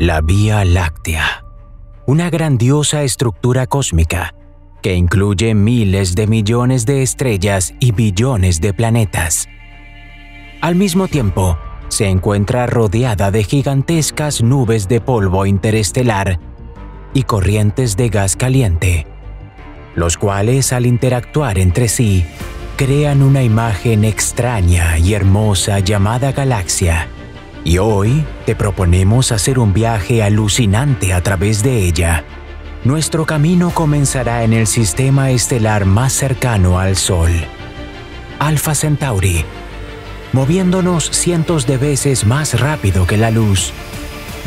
La Vía Láctea, una grandiosa estructura cósmica que incluye miles de millones de estrellas y billones de planetas. Al mismo tiempo, se encuentra rodeada de gigantescas nubes de polvo interestelar y corrientes de gas caliente, los cuales al interactuar entre sí crean una imagen extraña y hermosa llamada galaxia. Y hoy te proponemos hacer un viaje alucinante a través de ella. Nuestro camino comenzará en el sistema estelar más cercano al Sol, Alpha Centauri. Moviéndonos cientos de veces más rápido que la luz,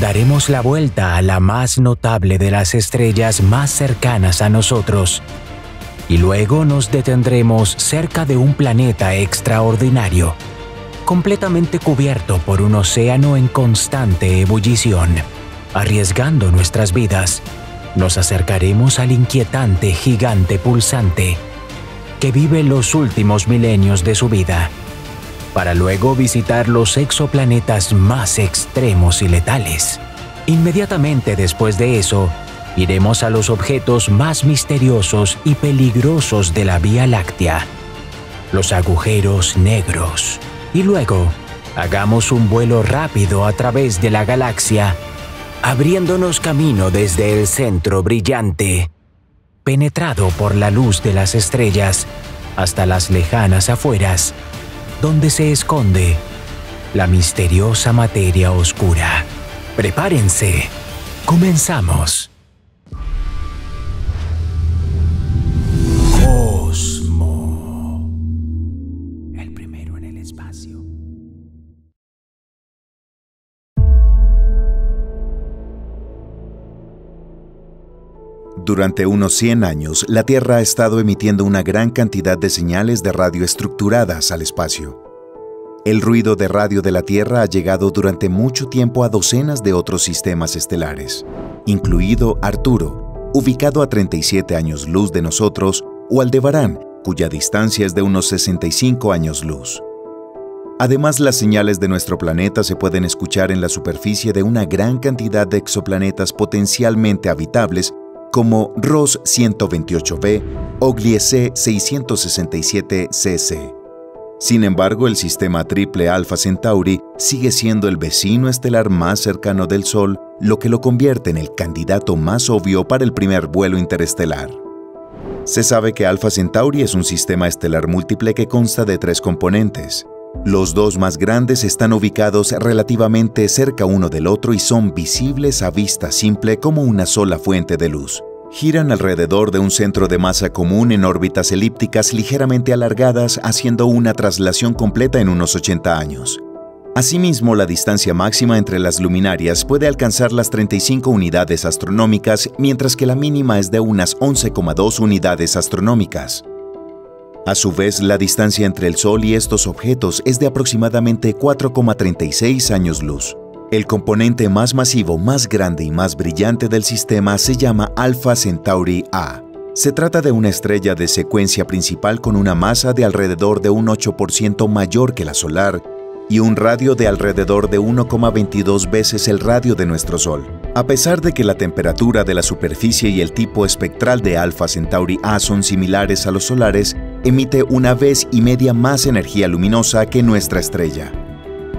daremos la vuelta a la más notable de las estrellas más cercanas a nosotros, y luego nos detendremos cerca de un planeta extraordinario, completamente cubierto por un océano en constante ebullición. Arriesgando nuestras vidas, nos acercaremos al inquietante gigante pulsante que vive los últimos milenios de su vida, para luego visitar los exoplanetas más extremos y letales. Inmediatamente después de eso, iremos a los objetos más misteriosos y peligrosos de la Vía Láctea, los agujeros negros. Y luego, hagamos un vuelo rápido a través de la galaxia, abriéndonos camino desde el centro brillante, penetrado por la luz de las estrellas, hasta las lejanas afueras, donde se esconde la misteriosa materia oscura. Prepárense, comenzamos. Cosmo, el primero en el espacio. Durante unos 100 años, la Tierra ha estado emitiendo una gran cantidad de señales de radio estructuradas al espacio. El ruido de radio de la Tierra ha llegado durante mucho tiempo a docenas de otros sistemas estelares, incluido Arturo, ubicado a 37 años luz de nosotros, o Aldebarán, cuya distancia es de unos 65 años luz. Además, las señales de nuestro planeta se pueden escuchar en la superficie de una gran cantidad de exoplanetas potencialmente habitables como Ross 128b o Gliese 667cc. Sin embargo, el sistema triple Alpha Centauri sigue siendo el vecino estelar más cercano del Sol, lo que lo convierte en el candidato más obvio para el primer vuelo interestelar. Se sabe que Alpha Centauri es un sistema estelar múltiple que consta de 3 componentes. Los 2 más grandes están ubicados relativamente cerca uno del otro y son visibles a vista simple como una sola fuente de luz. Giran alrededor de un centro de masa común en órbitas elípticas ligeramente alargadas, haciendo una traslación completa en unos 80 años. Asimismo, la distancia máxima entre las luminarias puede alcanzar las 35 unidades astronómicas, mientras que la mínima es de unas 11,2 unidades astronómicas. A su vez, la distancia entre el Sol y estos objetos es de aproximadamente 4,36 años luz. El componente más masivo, más grande y más brillante del sistema se llama Alpha Centauri A. Se trata de una estrella de secuencia principal con una masa de alrededor de un 8% mayor que la solar y un radio de alrededor de 1,22 veces el radio de nuestro Sol. A pesar de que la temperatura de la superficie y el tipo espectral de Alpha Centauri A son similares a los solares, emite 1,5 veces más energía luminosa que nuestra estrella.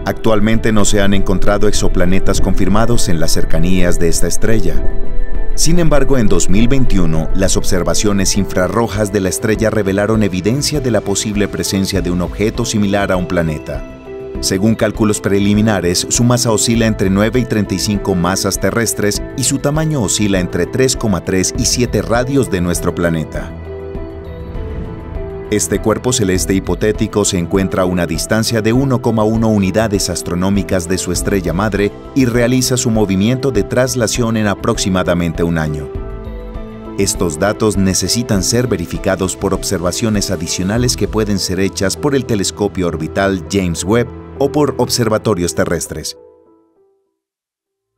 Actualmente no se han encontrado exoplanetas confirmados en las cercanías de esta estrella. Sin embargo, en 2021, las observaciones infrarrojas de la estrella revelaron evidencia de la posible presencia de un objeto similar a un planeta. Según cálculos preliminares, su masa oscila entre 9 y 35 masas terrestres y su tamaño oscila entre 3,3 y 7 radios de nuestro planeta. Este cuerpo celeste hipotético se encuentra a una distancia de 1,1 unidades astronómicas de su estrella madre y realiza su movimiento de traslación en aproximadamente un año. Estos datos necesitan ser verificados por observaciones adicionales que pueden ser hechas por el telescopio orbital James Webb o por observatorios terrestres.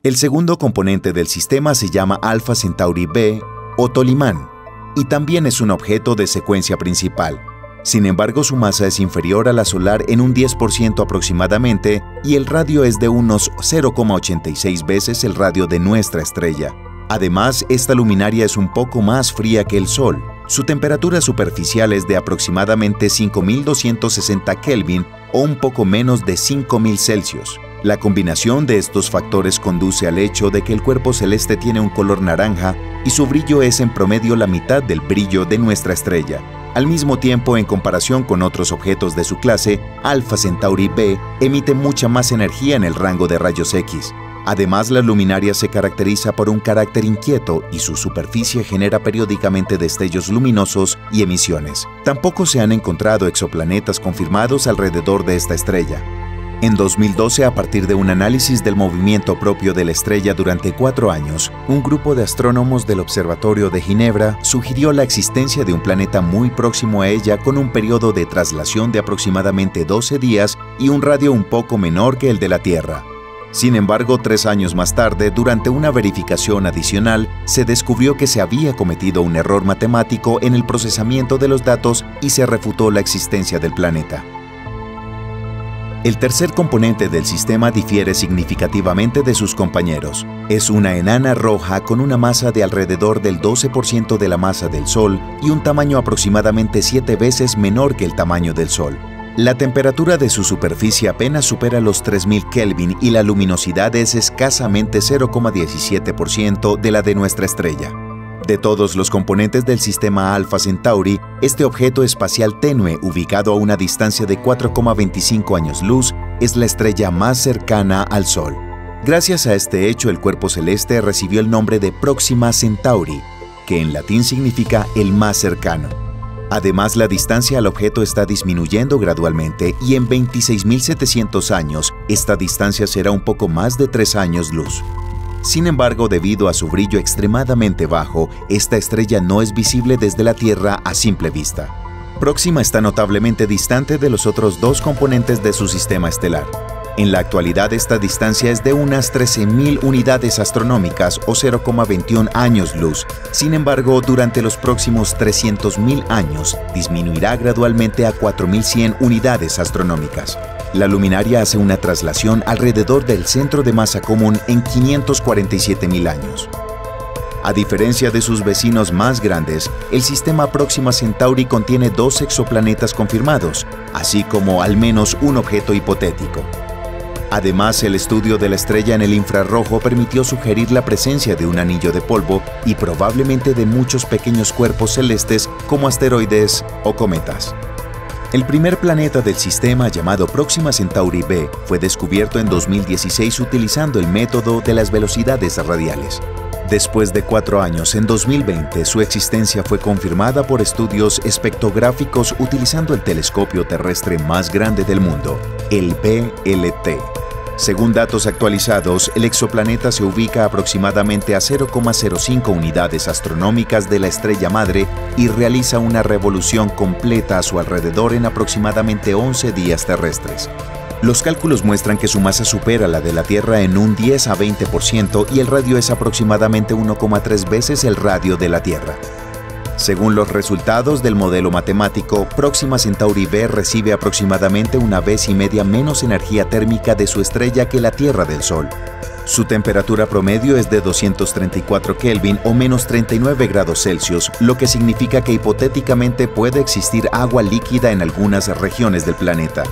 El segundo componente del sistema se llama Alpha Centauri B o Tolimán, y también es un objeto de secuencia principal. Sin embargo, su masa es inferior a la solar en un 10% aproximadamente y el radio es de unos 0,86 veces el radio de nuestra estrella. Además, esta luminaria es un poco más fría que el Sol. Su temperatura superficial es de aproximadamente 5260 Kelvin o un poco menos de 5000 Celsius. La combinación de estos factores conduce al hecho de que el cuerpo celeste tiene un color naranja y su brillo es en promedio la mitad del brillo de nuestra estrella. Al mismo tiempo, en comparación con otros objetos de su clase, Alpha Centauri B emite mucha más energía en el rango de rayos X. Además, la luminaria se caracteriza por un carácter inquieto y su superficie genera periódicamente destellos luminosos y emisiones. Tampoco se han encontrado exoplanetas confirmados alrededor de esta estrella. En 2012, a partir de un análisis del movimiento propio de la estrella durante 4 años, un grupo de astrónomos del Observatorio de Ginebra sugirió la existencia de un planeta muy próximo a ella con un periodo de traslación de aproximadamente 12 días y un radio un poco menor que el de la Tierra. Sin embargo, 3 años más tarde, durante una verificación adicional, se descubrió que se había cometido un error matemático en el procesamiento de los datos y se refutó la existencia del planeta. El tercer componente del sistema difiere significativamente de sus compañeros. Es una enana roja con una masa de alrededor del 12% de la masa del Sol y un tamaño aproximadamente 7 veces menor que el tamaño del Sol. La temperatura de su superficie apenas supera los 3000 Kelvin y la luminosidad es escasamente 0,17% de la de nuestra estrella. De todos los componentes del sistema Alpha Centauri, este objeto espacial tenue, ubicado a una distancia de 4,25 años luz, es la estrella más cercana al Sol. Gracias a este hecho, el cuerpo celeste recibió el nombre de Próxima Centauri, que en latín significa el más cercano. Además, la distancia al objeto está disminuyendo gradualmente y en 26.700 años, esta distancia será un poco más de 3 años luz. Sin embargo, debido a su brillo extremadamente bajo, esta estrella no es visible desde la Tierra a simple vista. Próxima está notablemente distante de los otros 2 componentes de su sistema estelar. En la actualidad, esta distancia es de unas 13.000 unidades astronómicas o 0,21 años luz. Sin embargo, durante los próximos 300.000 años, disminuirá gradualmente a 4.100 unidades astronómicas. La luminaria hace una traslación alrededor del centro de masa común en 547.000 años. A diferencia de sus vecinos más grandes, el sistema Próxima Centauri contiene 2 exoplanetas confirmados, así como al menos un objeto hipotético. Además, el estudio de la estrella en el infrarrojo permitió sugerir la presencia de un anillo de polvo y probablemente de muchos pequeños cuerpos celestes como asteroides o cometas. El primer planeta del sistema, llamado Próxima Centauri B, fue descubierto en 2016 utilizando el método de las velocidades radiales. Después de 4 años, en 2020, su existencia fue confirmada por estudios espectrográficos utilizando el telescopio terrestre más grande del mundo, el VLT. Según datos actualizados, el exoplaneta se ubica aproximadamente a 0,05 unidades astronómicas de la estrella madre y realiza una revolución completa a su alrededor en aproximadamente 11 días terrestres. Los cálculos muestran que su masa supera la de la Tierra en un 10 a 20% y el radio es aproximadamente 1,3 veces el radio de la Tierra. Según los resultados del modelo matemático, Próxima Centauri B recibe aproximadamente 1,5 veces menos energía térmica de su estrella que la Tierra del Sol. Su temperatura promedio es de 234 Kelvin o menos 39 grados Celsius, lo que significa que hipotéticamente puede existir agua líquida en algunas regiones del planeta.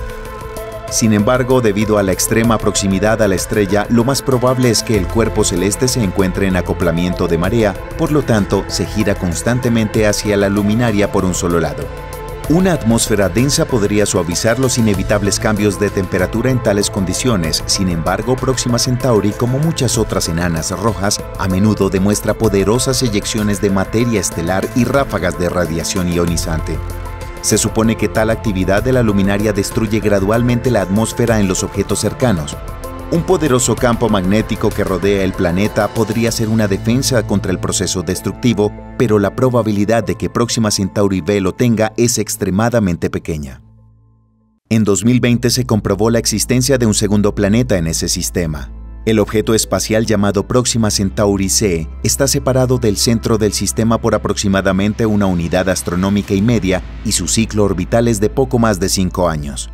Sin embargo, debido a la extrema proximidad a la estrella, lo más probable es que el cuerpo celeste se encuentre en acoplamiento de marea, por lo tanto, se gira constantemente hacia la luminaria por un solo lado. Una atmósfera densa podría suavizar los inevitables cambios de temperatura en tales condiciones. Sin embargo, Próxima Centauri, como muchas otras enanas rojas, a menudo demuestra poderosas eyecciones de materia estelar y ráfagas de radiación ionizante. Se supone que tal actividad de la luminaria destruye gradualmente la atmósfera en los objetos cercanos. Un poderoso campo magnético que rodea el planeta podría ser una defensa contra el proceso destructivo, pero la probabilidad de que Próxima Centauri B lo tenga es extremadamente pequeña. En 2020 se comprobó la existencia de un segundo planeta en ese sistema. El objeto espacial llamado Próxima Centauri C está separado del centro del sistema por aproximadamente una unidad astronómica y media y su ciclo orbital es de poco más de 5 años.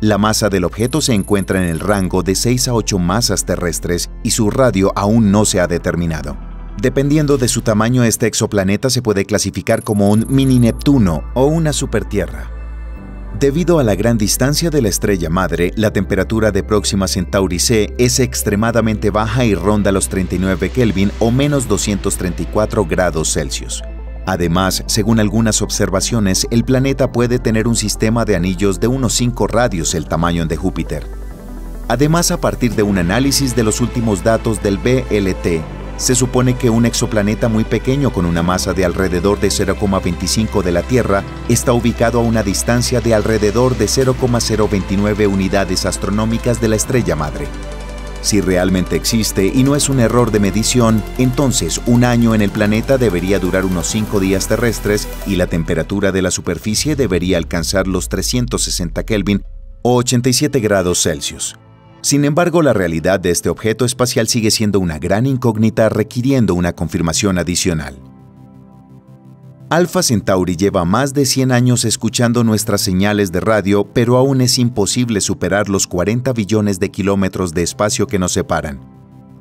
La masa del objeto se encuentra en el rango de 6 a 8 masas terrestres y su radio aún no se ha determinado. Dependiendo de su tamaño, este exoplaneta se puede clasificar como un mini Neptuno o una supertierra. Debido a la gran distancia de la estrella madre, la temperatura de Próxima Centauri C es extremadamente baja y ronda los 39 Kelvin o menos 234 grados Celsius. Además, según algunas observaciones, el planeta puede tener un sistema de anillos de unos 5 radios el tamaño de Júpiter. Además, a partir de un análisis de los últimos datos del BLT, se supone que un exoplaneta muy pequeño con una masa de alrededor de 0,25 de la Tierra está ubicado a una distancia de alrededor de 0,029 unidades astronómicas de la estrella madre. Si realmente existe y no es un error de medición, entonces un año en el planeta debería durar unos 5 días terrestres y la temperatura de la superficie debería alcanzar los 360 Kelvin o 87 grados Celsius. Sin embargo, la realidad de este objeto espacial sigue siendo una gran incógnita requiriendo una confirmación adicional. Alpha Centauri lleva más de 100 años escuchando nuestras señales de radio, pero aún es imposible superar los 40 billones de kilómetros de espacio que nos separan.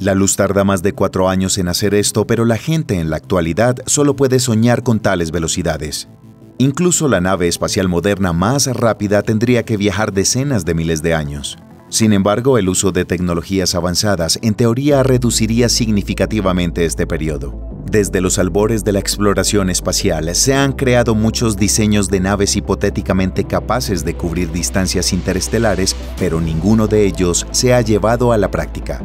La luz tarda más de 4 años en hacer esto, pero la gente en la actualidad solo puede soñar con tales velocidades. Incluso la nave espacial moderna más rápida tendría que viajar decenas de miles de años. Sin embargo, el uso de tecnologías avanzadas en teoría reduciría significativamente este periodo. Desde los albores de la exploración espacial se han creado muchos diseños de naves hipotéticamente capaces de cubrir distancias interestelares, pero ninguno de ellos se ha llevado a la práctica.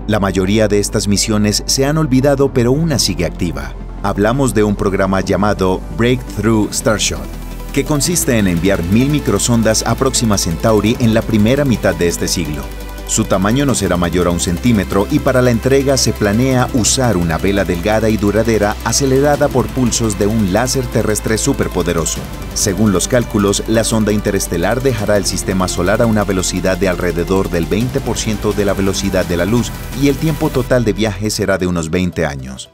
La mayoría de estas misiones se han olvidado, pero una sigue activa. Hablamos de un programa llamado Breakthrough Starshot, que consiste en enviar 1000 microsondas a Próxima Centauri en la primera mitad de este siglo. Su tamaño no será mayor a 1 centímetro y para la entrega se planea usar una vela delgada y duradera acelerada por pulsos de un láser terrestre superpoderoso. Según los cálculos, la sonda interestelar dejará el sistema solar a una velocidad de alrededor del 20% de la velocidad de la luz y el tiempo total de viaje será de unos 20 años.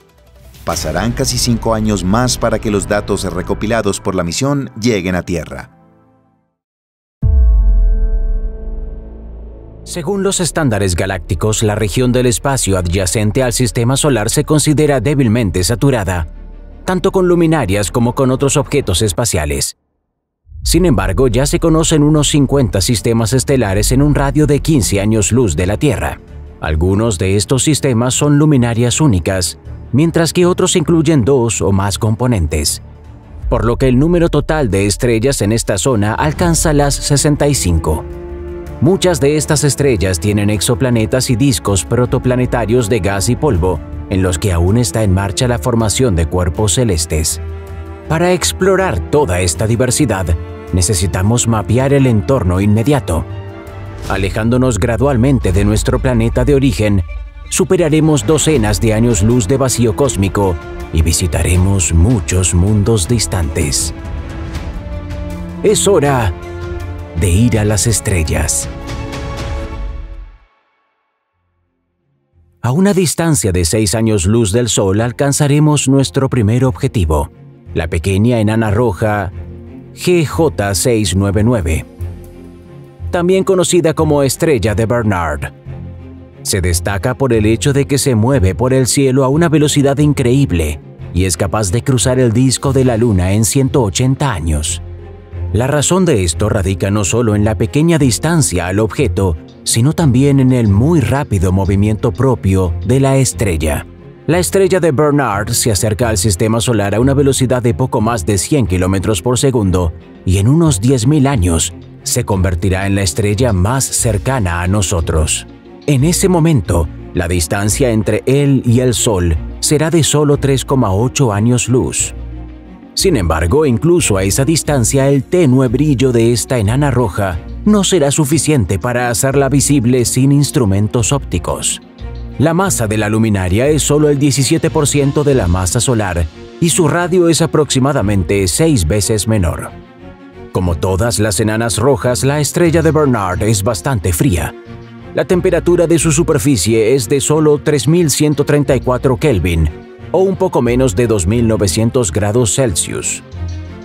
Pasarán casi 5 años más para que los datos recopilados por la misión lleguen a Tierra. Según los estándares galácticos, la región del espacio adyacente al sistema solar se considera débilmente saturada, tanto con luminarias como con otros objetos espaciales. Sin embargo, ya se conocen unos 50 sistemas estelares en un radio de 15 años luz de la Tierra. Algunos de estos sistemas son luminarias únicas, mientras que otros incluyen 2 o más componentes, por lo que el número total de estrellas en esta zona alcanza las 65. Muchas de estas estrellas tienen exoplanetas y discos protoplanetarios de gas y polvo, en los que aún está en marcha la formación de cuerpos celestes. Para explorar toda esta diversidad, necesitamos mapear el entorno inmediato. Alejándonos gradualmente de nuestro planeta de origen, superaremos docenas de años luz de vacío cósmico y visitaremos muchos mundos distantes. Es hora de ir a las estrellas. A una distancia de 6 años luz del Sol alcanzaremos nuestro primer objetivo, la pequeña enana roja GJ699, también conocida como estrella de Barnard. Se destaca por el hecho de que se mueve por el cielo a una velocidad increíble y es capaz de cruzar el disco de la Luna en 180 años. La razón de esto radica no solo en la pequeña distancia al objeto, sino también en el muy rápido movimiento propio de la estrella. La estrella de Barnard se acerca al sistema solar a una velocidad de poco más de 100 km por segundo y en unos 10.000 años se convertirá en la estrella más cercana a nosotros. En ese momento, la distancia entre él y el Sol será de solo 3,8 años luz. Sin embargo, incluso a esa distancia, el tenue brillo de esta enana roja no será suficiente para hacerla visible sin instrumentos ópticos. La masa de la luminaria es solo el 17% de la masa solar y su radio es aproximadamente 6 veces menor. Como todas las enanas rojas, la estrella de Barnard es bastante fría. La temperatura de su superficie es de solo 3134 Kelvin, o un poco menos de 2900 grados Celsius.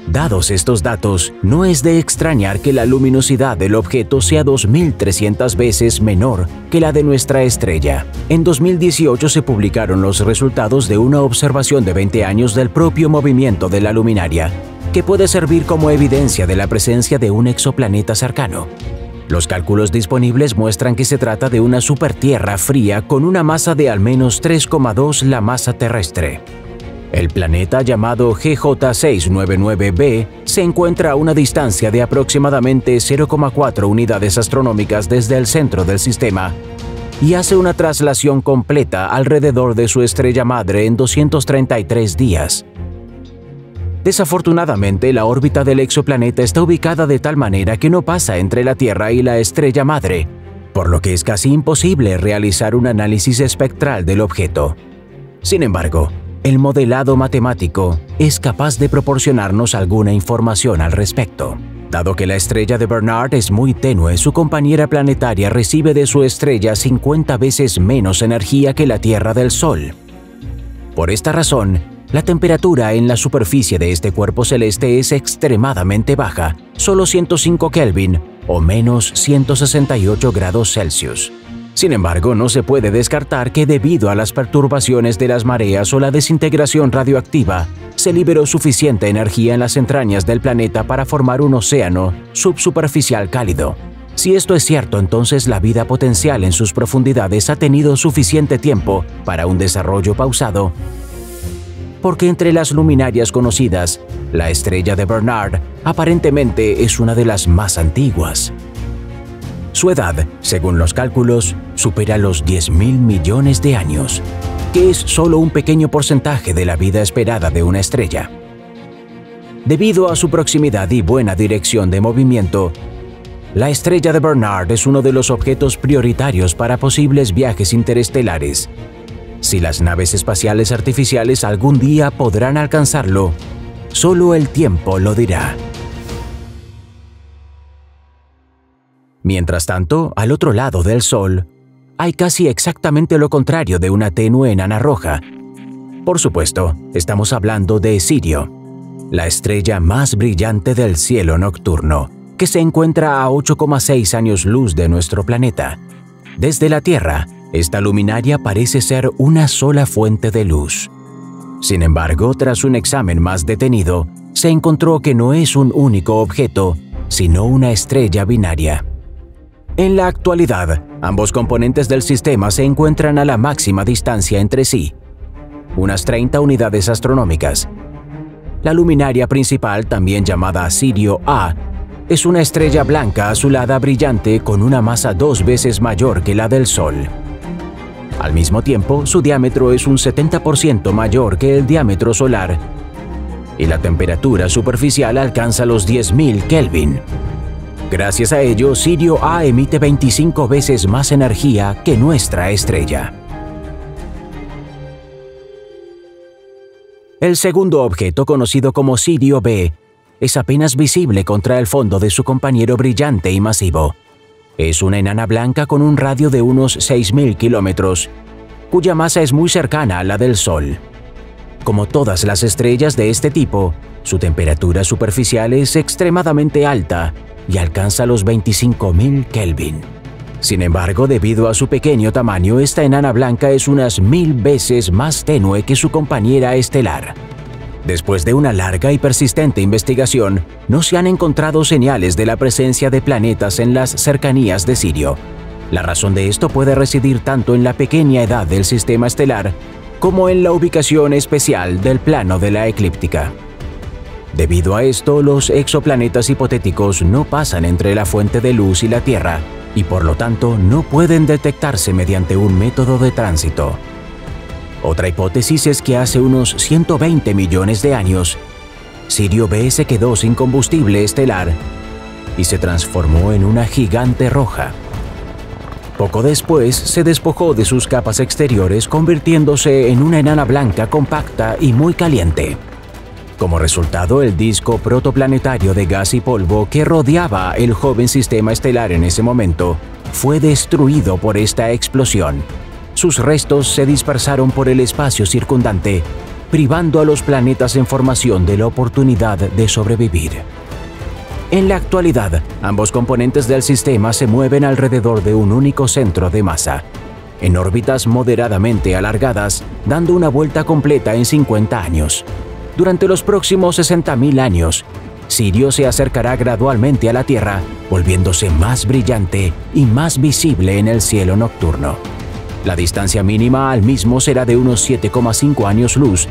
Dados estos datos, no es de extrañar que la luminosidad del objeto sea 2300 veces menor que la de nuestra estrella. En 2018 se publicaron los resultados de una observación de 20 años del propio movimiento de la luminaria, que puede servir como evidencia de la presencia de un exoplaneta cercano. Los cálculos disponibles muestran que se trata de una supertierra fría con una masa de al menos 3,2 la masa terrestre. El planeta llamado GJ699b se encuentra a una distancia de aproximadamente 0,4 unidades astronómicas desde el centro del sistema y hace una traslación completa alrededor de su estrella madre en 233 días. Desafortunadamente, la órbita del exoplaneta está ubicada de tal manera que no pasa entre la Tierra y la estrella madre, por lo que es casi imposible realizar un análisis espectral del objeto. Sin embargo, el modelado matemático es capaz de proporcionarnos alguna información al respecto. Dado que la estrella de Barnard es muy tenue, su compañera planetaria recibe de su estrella 50 veces menos energía que la Tierra del Sol. Por esta razón, la temperatura en la superficie de este cuerpo celeste es extremadamente baja, solo 105 Kelvin o menos 168 grados Celsius. Sin embargo, no se puede descartar que debido a las perturbaciones de las mareas o la desintegración radioactiva, se liberó suficiente energía en las entrañas del planeta para formar un océano subsuperficial cálido. Si esto es cierto, entonces la vida potencial en sus profundidades ha tenido suficiente tiempo para un desarrollo pausado, porque entre las luminarias conocidas, la estrella de Barnard aparentemente es una de las más antiguas. Su edad, según los cálculos, supera los 10.000 millones de años, que es solo un pequeño porcentaje de la vida esperada de una estrella. Debido a su proximidad y buena dirección de movimiento, la estrella de Barnard es uno de los objetos prioritarios para posibles viajes interestelares. Si las naves espaciales artificiales algún día podrán alcanzarlo, solo el tiempo lo dirá. Mientras tanto, al otro lado del Sol, hay casi exactamente lo contrario de una tenue enana roja. Por supuesto, estamos hablando de Sirio, la estrella más brillante del cielo nocturno, que se encuentra a 8,6 años luz de nuestro planeta. Desde la Tierra, esta luminaria parece ser una sola fuente de luz. Sin embargo, tras un examen más detenido, se encontró que no es un único objeto, sino una estrella binaria. En la actualidad, ambos componentes del sistema se encuentran a la máxima distancia entre sí, unas 30 unidades astronómicas. La luminaria principal, también llamada Sirio A, es una estrella blanca azulada brillante con una masa 2 veces mayor que la del Sol. Al mismo tiempo, su diámetro es un 70% mayor que el diámetro solar y la temperatura superficial alcanza los 10.000 Kelvin. Gracias a ello, Sirio A emite 25 veces más energía que nuestra estrella. El segundo objeto, conocido como Sirio B, es apenas visible contra el fondo de su compañero brillante y masivo. Es una enana blanca con un radio de unos 6.000 kilómetros, cuya masa es muy cercana a la del Sol. Como todas las estrellas de este tipo, su temperatura superficial es extremadamente alta y alcanza los 25.000 Kelvin. Sin embargo, debido a su pequeño tamaño, esta enana blanca es unas 1000 veces más tenue que su compañera estelar. Después de una larga y persistente investigación, no se han encontrado señales de la presencia de planetas en las cercanías de Sirio. La razón de esto puede residir tanto en la pequeña edad del sistema estelar como en la ubicación especial del plano de la eclíptica. Debido a esto, los exoplanetas hipotéticos no pasan entre la fuente de luz y la Tierra, y por lo tanto no pueden detectarse mediante un método de tránsito. Otra hipótesis es que hace unos 120 millones de años, Sirio B se quedó sin combustible estelar y se transformó en una gigante roja. Poco después se despojó de sus capas exteriores, convirtiéndose en una enana blanca compacta y muy caliente. Como resultado, el disco protoplanetario de gas y polvo que rodeaba el joven sistema estelar en ese momento fue destruido por esta explosión. Sus restos se dispersaron por el espacio circundante, privando a los planetas en formación de la oportunidad de sobrevivir. En la actualidad, ambos componentes del sistema se mueven alrededor de un único centro de masa, en órbitas moderadamente alargadas, dando una vuelta completa en 50 años. Durante los próximos 60.000 años, Sirio se acercará gradualmente a la Tierra, volviéndose más brillante y más visible en el cielo nocturno. La distancia mínima al mismo será de unos 7,5 años luz,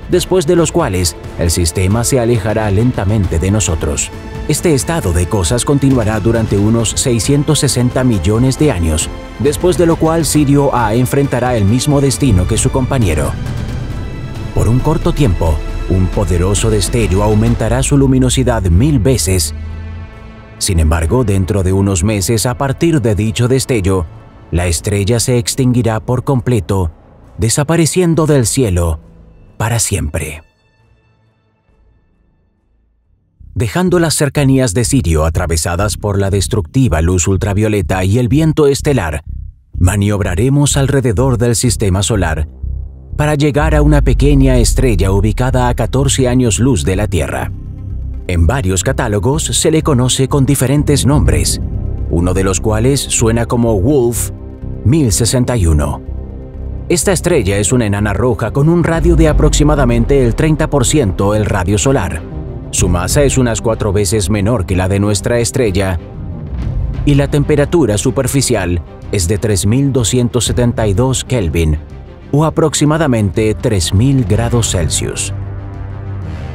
después de los cuales el sistema se alejará lentamente de nosotros. Este estado de cosas continuará durante unos 660 millones de años, después de lo cual Sirio A enfrentará el mismo destino que su compañero. Por un corto tiempo, un poderoso destello aumentará su luminosidad 1000 veces. Sin embargo, dentro de unos meses a partir de dicho destello, la estrella se extinguirá por completo, desapareciendo del cielo para siempre. Dejando las cercanías de Sirio atravesadas por la destructiva luz ultravioleta y el viento estelar, maniobraremos alrededor del sistema solar para llegar a una pequeña estrella ubicada a 14 años luz de la Tierra. En varios catálogos se le conoce con diferentes nombres, uno de los cuales suena como Wolf 1061. Esta estrella es una enana roja con un radio de aproximadamente el 30% el radio solar. Su masa es unas 4 veces menor que la de nuestra estrella y la temperatura superficial es de 3272 Kelvin o aproximadamente 3000 grados Celsius.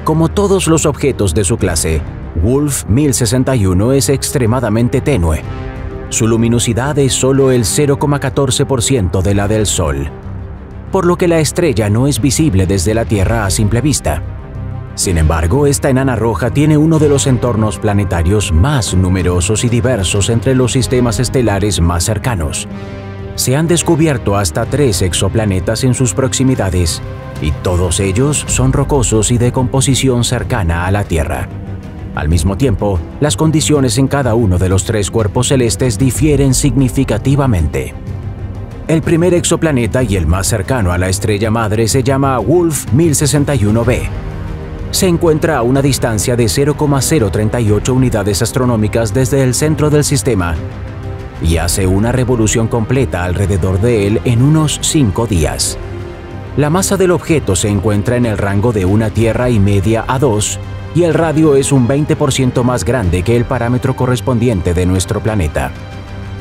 Como todos los objetos de su clase, Wolf 1061 es extremadamente tenue. Su luminosidad es solo el 0,14% de la del Sol, por lo que la estrella no es visible desde la Tierra a simple vista. Sin embargo, esta enana roja tiene uno de los entornos planetarios más numerosos y diversos entre los sistemas estelares más cercanos. Se han descubierto hasta 3 exoplanetas en sus proximidades, y todos ellos son rocosos y de composición cercana a la Tierra. Al mismo tiempo, las condiciones en cada uno de los 3 cuerpos celestes difieren significativamente. El primer exoplaneta y el más cercano a la estrella madre se llama Wolf 1061b. Se encuentra a una distancia de 0,038 unidades astronómicas desde el centro del sistema y hace una revolución completa alrededor de él en unos 5 días. La masa del objeto se encuentra en el rango de una Tierra y media a 2 y el radio es un 20% más grande que el parámetro correspondiente de nuestro planeta.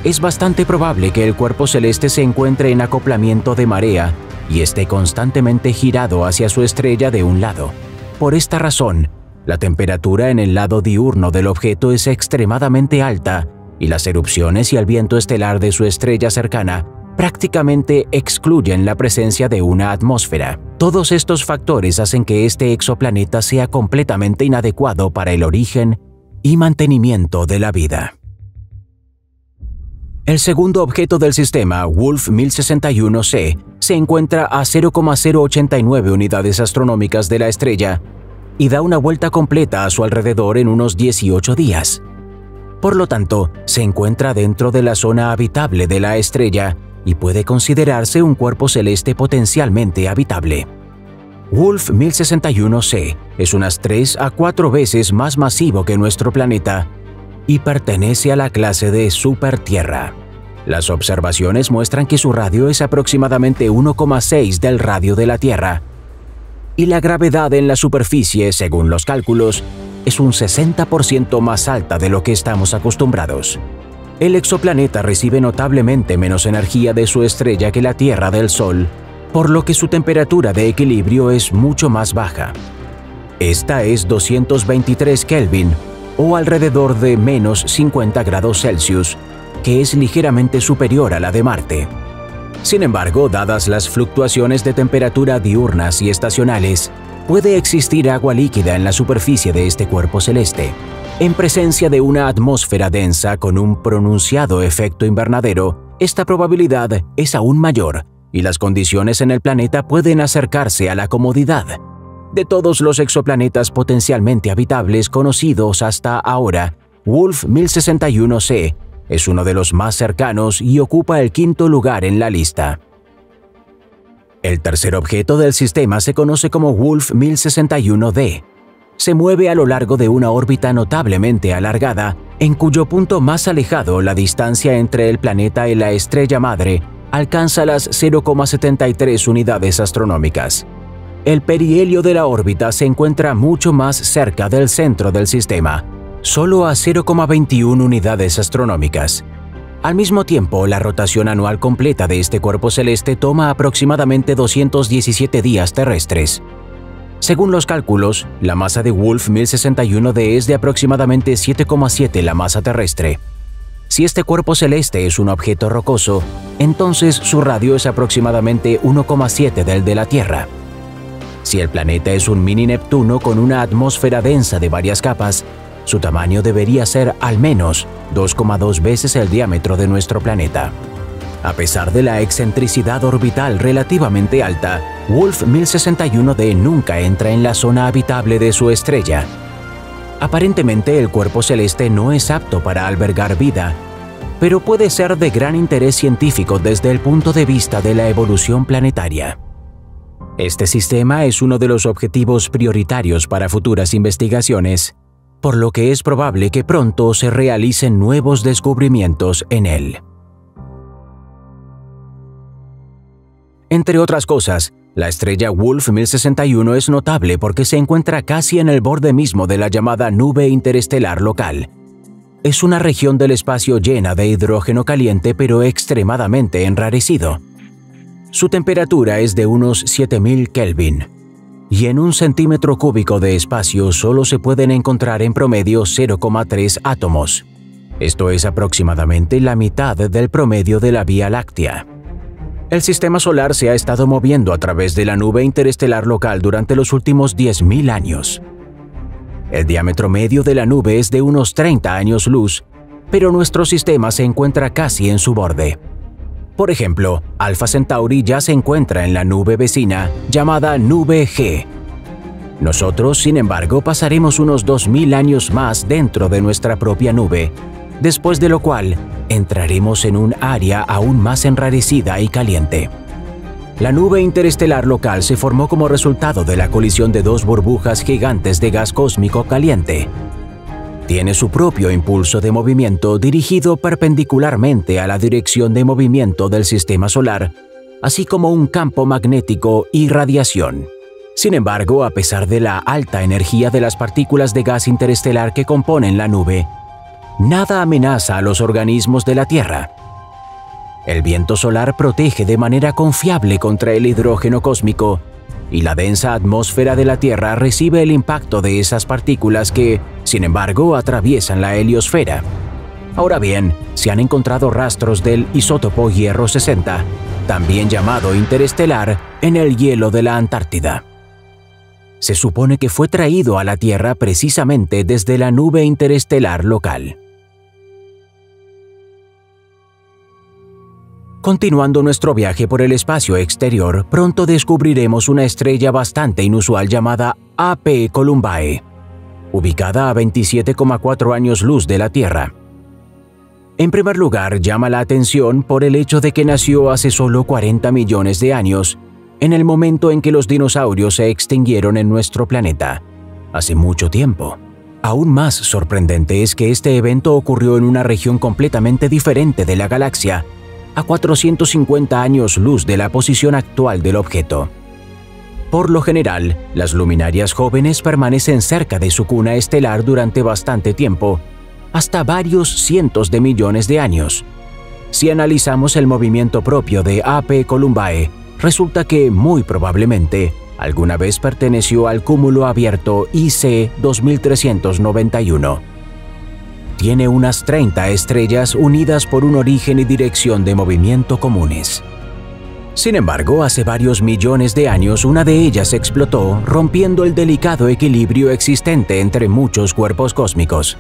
Es bastante probable que el cuerpo celeste se encuentre en acoplamiento de marea y esté constantemente girado hacia su estrella de un lado. Por esta razón, la temperatura en el lado diurno del objeto es extremadamente alta y las erupciones y el viento estelar de su estrella cercana prácticamente excluyen la presencia de una atmósfera. Todos estos factores hacen que este exoplaneta sea completamente inadecuado para el origen y mantenimiento de la vida. El segundo objeto del sistema, Wolf 1061c, se encuentra a 0,089 unidades astronómicas de la estrella y da una vuelta completa a su alrededor en unos 18 días. Por lo tanto, se encuentra dentro de la zona habitable de la estrella y puede considerarse un cuerpo celeste potencialmente habitable. Wolf 1061c es unas 3 a 4 veces más masivo que nuestro planeta y pertenece a la clase de supertierra. Las observaciones muestran que su radio es aproximadamente 1,6 del radio de la Tierra y la gravedad en la superficie, según los cálculos, es un 60% más alta de lo que estamos acostumbrados. El exoplaneta recibe notablemente menos energía de su estrella que la Tierra del Sol, por lo que su temperatura de equilibrio es mucho más baja. Esta es 223 Kelvin o alrededor de menos 50 grados Celsius, que es ligeramente superior a la de Marte. Sin embargo, dadas las fluctuaciones de temperatura diurnas y estacionales, puede existir agua líquida en la superficie de este cuerpo celeste. En presencia de una atmósfera densa con un pronunciado efecto invernadero, esta probabilidad es aún mayor y las condiciones en el planeta pueden acercarse a la comodidad. De todos los exoplanetas potencialmente habitables conocidos hasta ahora, Wolf 1061c Es uno de los más cercanos y ocupa el quinto lugar en la lista. El tercer objeto del sistema se conoce como Wolf 1061d. Se mueve a lo largo de una órbita notablemente alargada, en cuyo punto más alejado la distancia entre el planeta y la estrella madre alcanza las 0,73 unidades astronómicas. El perihelio de la órbita se encuentra mucho más cerca del centro del sistema, solo a 0,21 unidades astronómicas. Al mismo tiempo, la rotación anual completa de este cuerpo celeste toma aproximadamente 217 días terrestres. Según los cálculos, la masa de Wolf 1061d es de aproximadamente 7,7 la masa terrestre. Si este cuerpo celeste es un objeto rocoso, entonces su radio es aproximadamente 1,7 del de la Tierra. Si el planeta es un mini Neptuno con una atmósfera densa de varias capas, su tamaño debería ser al menos 2,2 veces el diámetro de nuestro planeta. A pesar de la excentricidad orbital relativamente alta, Wolf 1061d nunca entra en la zona habitable de su estrella. Aparentemente el cuerpo celeste no es apto para albergar vida, pero puede ser de gran interés científico desde el punto de vista de la evolución planetaria. Este sistema es uno de los objetivos prioritarios para futuras investigaciones, por lo que es probable que pronto se realicen nuevos descubrimientos en él. Entre otras cosas, la estrella Wolf 1061 es notable porque se encuentra casi en el borde mismo de la llamada nube interestelar local. Es una región del espacio llena de hidrógeno caliente pero extremadamente enrarecido. Su temperatura es de unos 7000 Kelvin, y en un centímetro cúbico de espacio solo se pueden encontrar en promedio 0,3 átomos. Esto es aproximadamente la mitad del promedio de la Vía Láctea. El sistema solar se ha estado moviendo a través de la nube interestelar local durante los últimos 10.000 años. El diámetro medio de la nube es de unos 30 años luz, pero nuestro sistema se encuentra casi en su borde. Por ejemplo, Alpha Centauri ya se encuentra en la nube vecina llamada Nube G. Nosotros, sin embargo, pasaremos unos 2000 años más dentro de nuestra propia nube, después de lo cual entraremos en un área aún más enrarecida y caliente. La nube interestelar local se formó como resultado de la colisión de dos burbujas gigantes de gas cósmico caliente. Tiene su propio impulso de movimiento dirigido perpendicularmente a la dirección de movimiento del sistema solar, así como un campo magnético y radiación. Sin embargo, a pesar de la alta energía de las partículas de gas interestelar que componen la nube, nada amenaza a los organismos de la Tierra. El viento solar protege de manera confiable contra el hidrógeno cósmico, y la densa atmósfera de la Tierra recibe el impacto de esas partículas que, sin embargo, atraviesan la heliosfera. Ahora bien, se han encontrado rastros del isótopo hierro 60, también llamado interestelar, en el hielo de la Antártida. Se supone que fue traído a la Tierra precisamente desde la nube interestelar local. Continuando nuestro viaje por el espacio exterior, pronto descubriremos una estrella bastante inusual llamada AP Columbae, ubicada a 27,4 años luz de la Tierra. En primer lugar, llama la atención por el hecho de que nació hace solo 40 millones de años, en el momento en que los dinosaurios se extinguieron en nuestro planeta, hace mucho tiempo. Aún más sorprendente es que este evento ocurrió en una región completamente diferente de la galaxia, a 450 años luz de la posición actual del objeto. Por lo general, las luminarias jóvenes permanecen cerca de su cuna estelar durante bastante tiempo, hasta varios cientos de millones de años. Si analizamos el movimiento propio de AP Columbae, resulta que, muy probablemente, alguna vez perteneció al cúmulo abierto IC 2391. Tiene unas 30 estrellas unidas por un origen y dirección de movimiento comunes. Sin embargo, hace varios millones de años una de ellas explotó, rompiendo el delicado equilibrio existente entre muchos cuerpos cósmicos.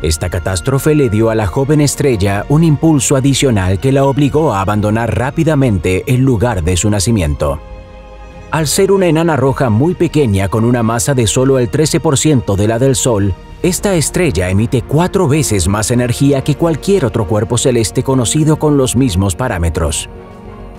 Esta catástrofe le dio a la joven estrella un impulso adicional que la obligó a abandonar rápidamente el lugar de su nacimiento. Al ser una enana roja muy pequeña con una masa de solo el 13% de la del Sol, Esta estrella emite 4 veces más energía que cualquier otro cuerpo celeste conocido con los mismos parámetros.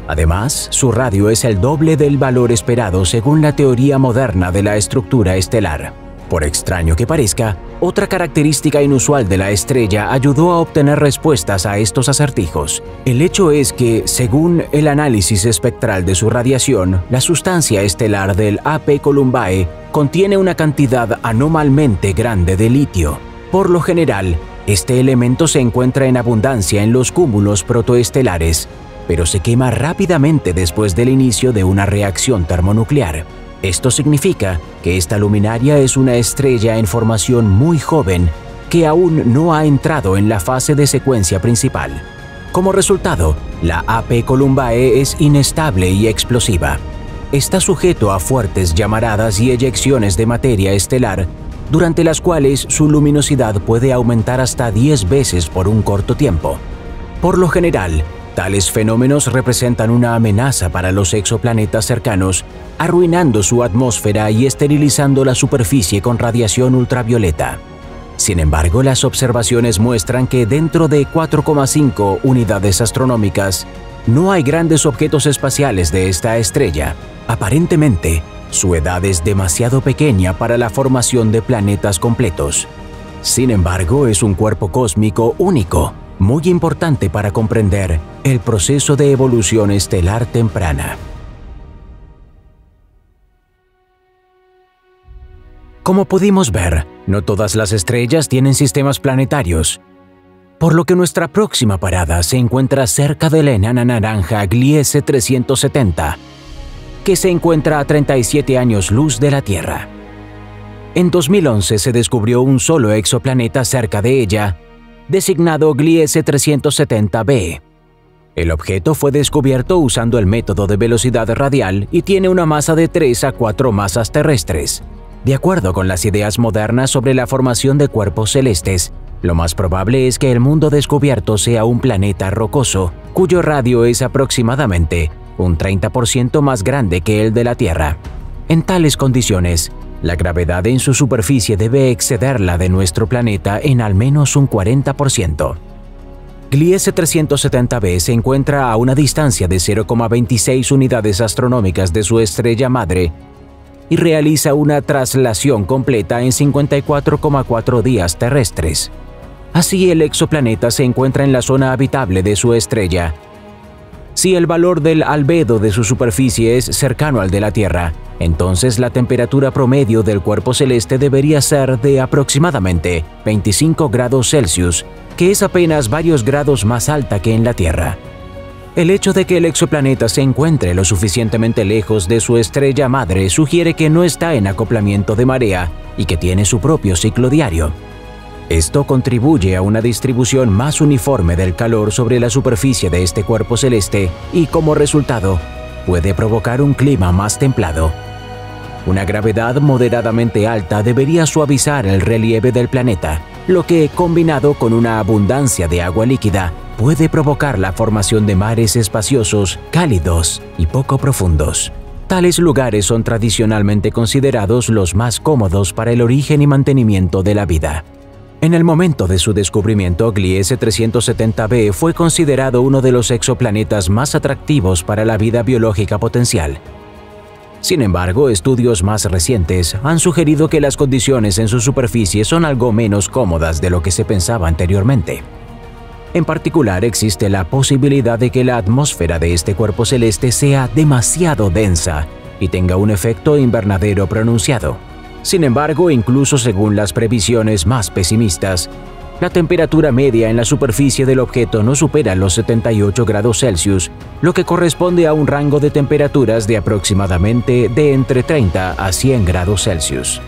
Además, su radio es el doble del valor esperado según la teoría moderna de la estructura estelar. Por extraño que parezca, otra característica inusual de la estrella ayudó a obtener respuestas a estos acertijos. El hecho es que, según el análisis espectral de su radiación, la sustancia estelar del AP Columbae contiene una cantidad anormalmente grande de litio. Por lo general, este elemento se encuentra en abundancia en los cúmulos protoestelares, pero se quema rápidamente después del inicio de una reacción termonuclear. Esto significa que esta luminaria es una estrella en formación muy joven que aún no ha entrado en la fase de secuencia principal. Como resultado, la AP Columbae es inestable y explosiva. Está sujeto a fuertes llamaradas y eyecciones de materia estelar, durante las cuales su luminosidad puede aumentar hasta 10 veces por un corto tiempo. Por lo general, tales fenómenos representan una amenaza para los exoplanetas cercanos, arruinando su atmósfera y esterilizando la superficie con radiación ultravioleta. Sin embargo, las observaciones muestran que dentro de 4,5 unidades astronómicas, no hay grandes objetos espaciales de esta estrella. Aparentemente, su edad es demasiado pequeña para la formación de planetas completos. Sin embargo, es un cuerpo cósmico único, muy importante para comprender el proceso de evolución estelar temprana. Como pudimos ver, no todas las estrellas tienen sistemas planetarios, por lo que nuestra próxima parada se encuentra cerca de la enana naranja Gliese 370, que se encuentra a 37 años luz de la Tierra. En 2011 se descubrió un solo exoplaneta cerca de ella, designado Gliese 370b. El objeto fue descubierto usando el método de velocidad radial y tiene una masa de 3 a 4 masas terrestres. De acuerdo con las ideas modernas sobre la formación de cuerpos celestes, lo más probable es que el mundo descubierto sea un planeta rocoso, cuyo radio es aproximadamente un 30% más grande que el de la Tierra. En tales condiciones, la gravedad en su superficie debe exceder la de nuestro planeta en al menos un 40%. Gliese 370b se encuentra a una distancia de 0,26 unidades astronómicas de su estrella madre y realiza una traslación completa en 54,4 días terrestres. Así, el exoplaneta se encuentra en la zona habitable de su estrella. Si el valor del albedo de su superficie es cercano al de la Tierra, entonces la temperatura promedio del cuerpo celeste debería ser de aproximadamente 25 grados Celsius, que es apenas varios grados más alta que en la Tierra. El hecho de que el exoplaneta se encuentre lo suficientemente lejos de su estrella madre sugiere que no está en acoplamiento de marea y que tiene su propio ciclo diario. Esto contribuye a una distribución más uniforme del calor sobre la superficie de este cuerpo celeste y, como resultado, puede provocar un clima más templado. Una gravedad moderadamente alta debería suavizar el relieve del planeta, lo que, combinado con una abundancia de agua líquida, puede provocar la formación de mares espaciosos, cálidos y poco profundos. Tales lugares son tradicionalmente considerados los más cómodos para el origen y mantenimiento de la vida. En el momento de su descubrimiento, Gliese 370b fue considerado uno de los exoplanetas más atractivos para la vida biológica potencial. Sin embargo, estudios más recientes han sugerido que las condiciones en su superficie son algo menos cómodas de lo que se pensaba anteriormente. En particular, existe la posibilidad de que la atmósfera de este cuerpo celeste sea demasiado densa y tenga un efecto invernadero pronunciado. Sin embargo, incluso según las previsiones más pesimistas, la temperatura media en la superficie del objeto no supera los 78 grados Celsius, lo que corresponde a un rango de temperaturas de aproximadamente de entre 30 a 100 grados Celsius.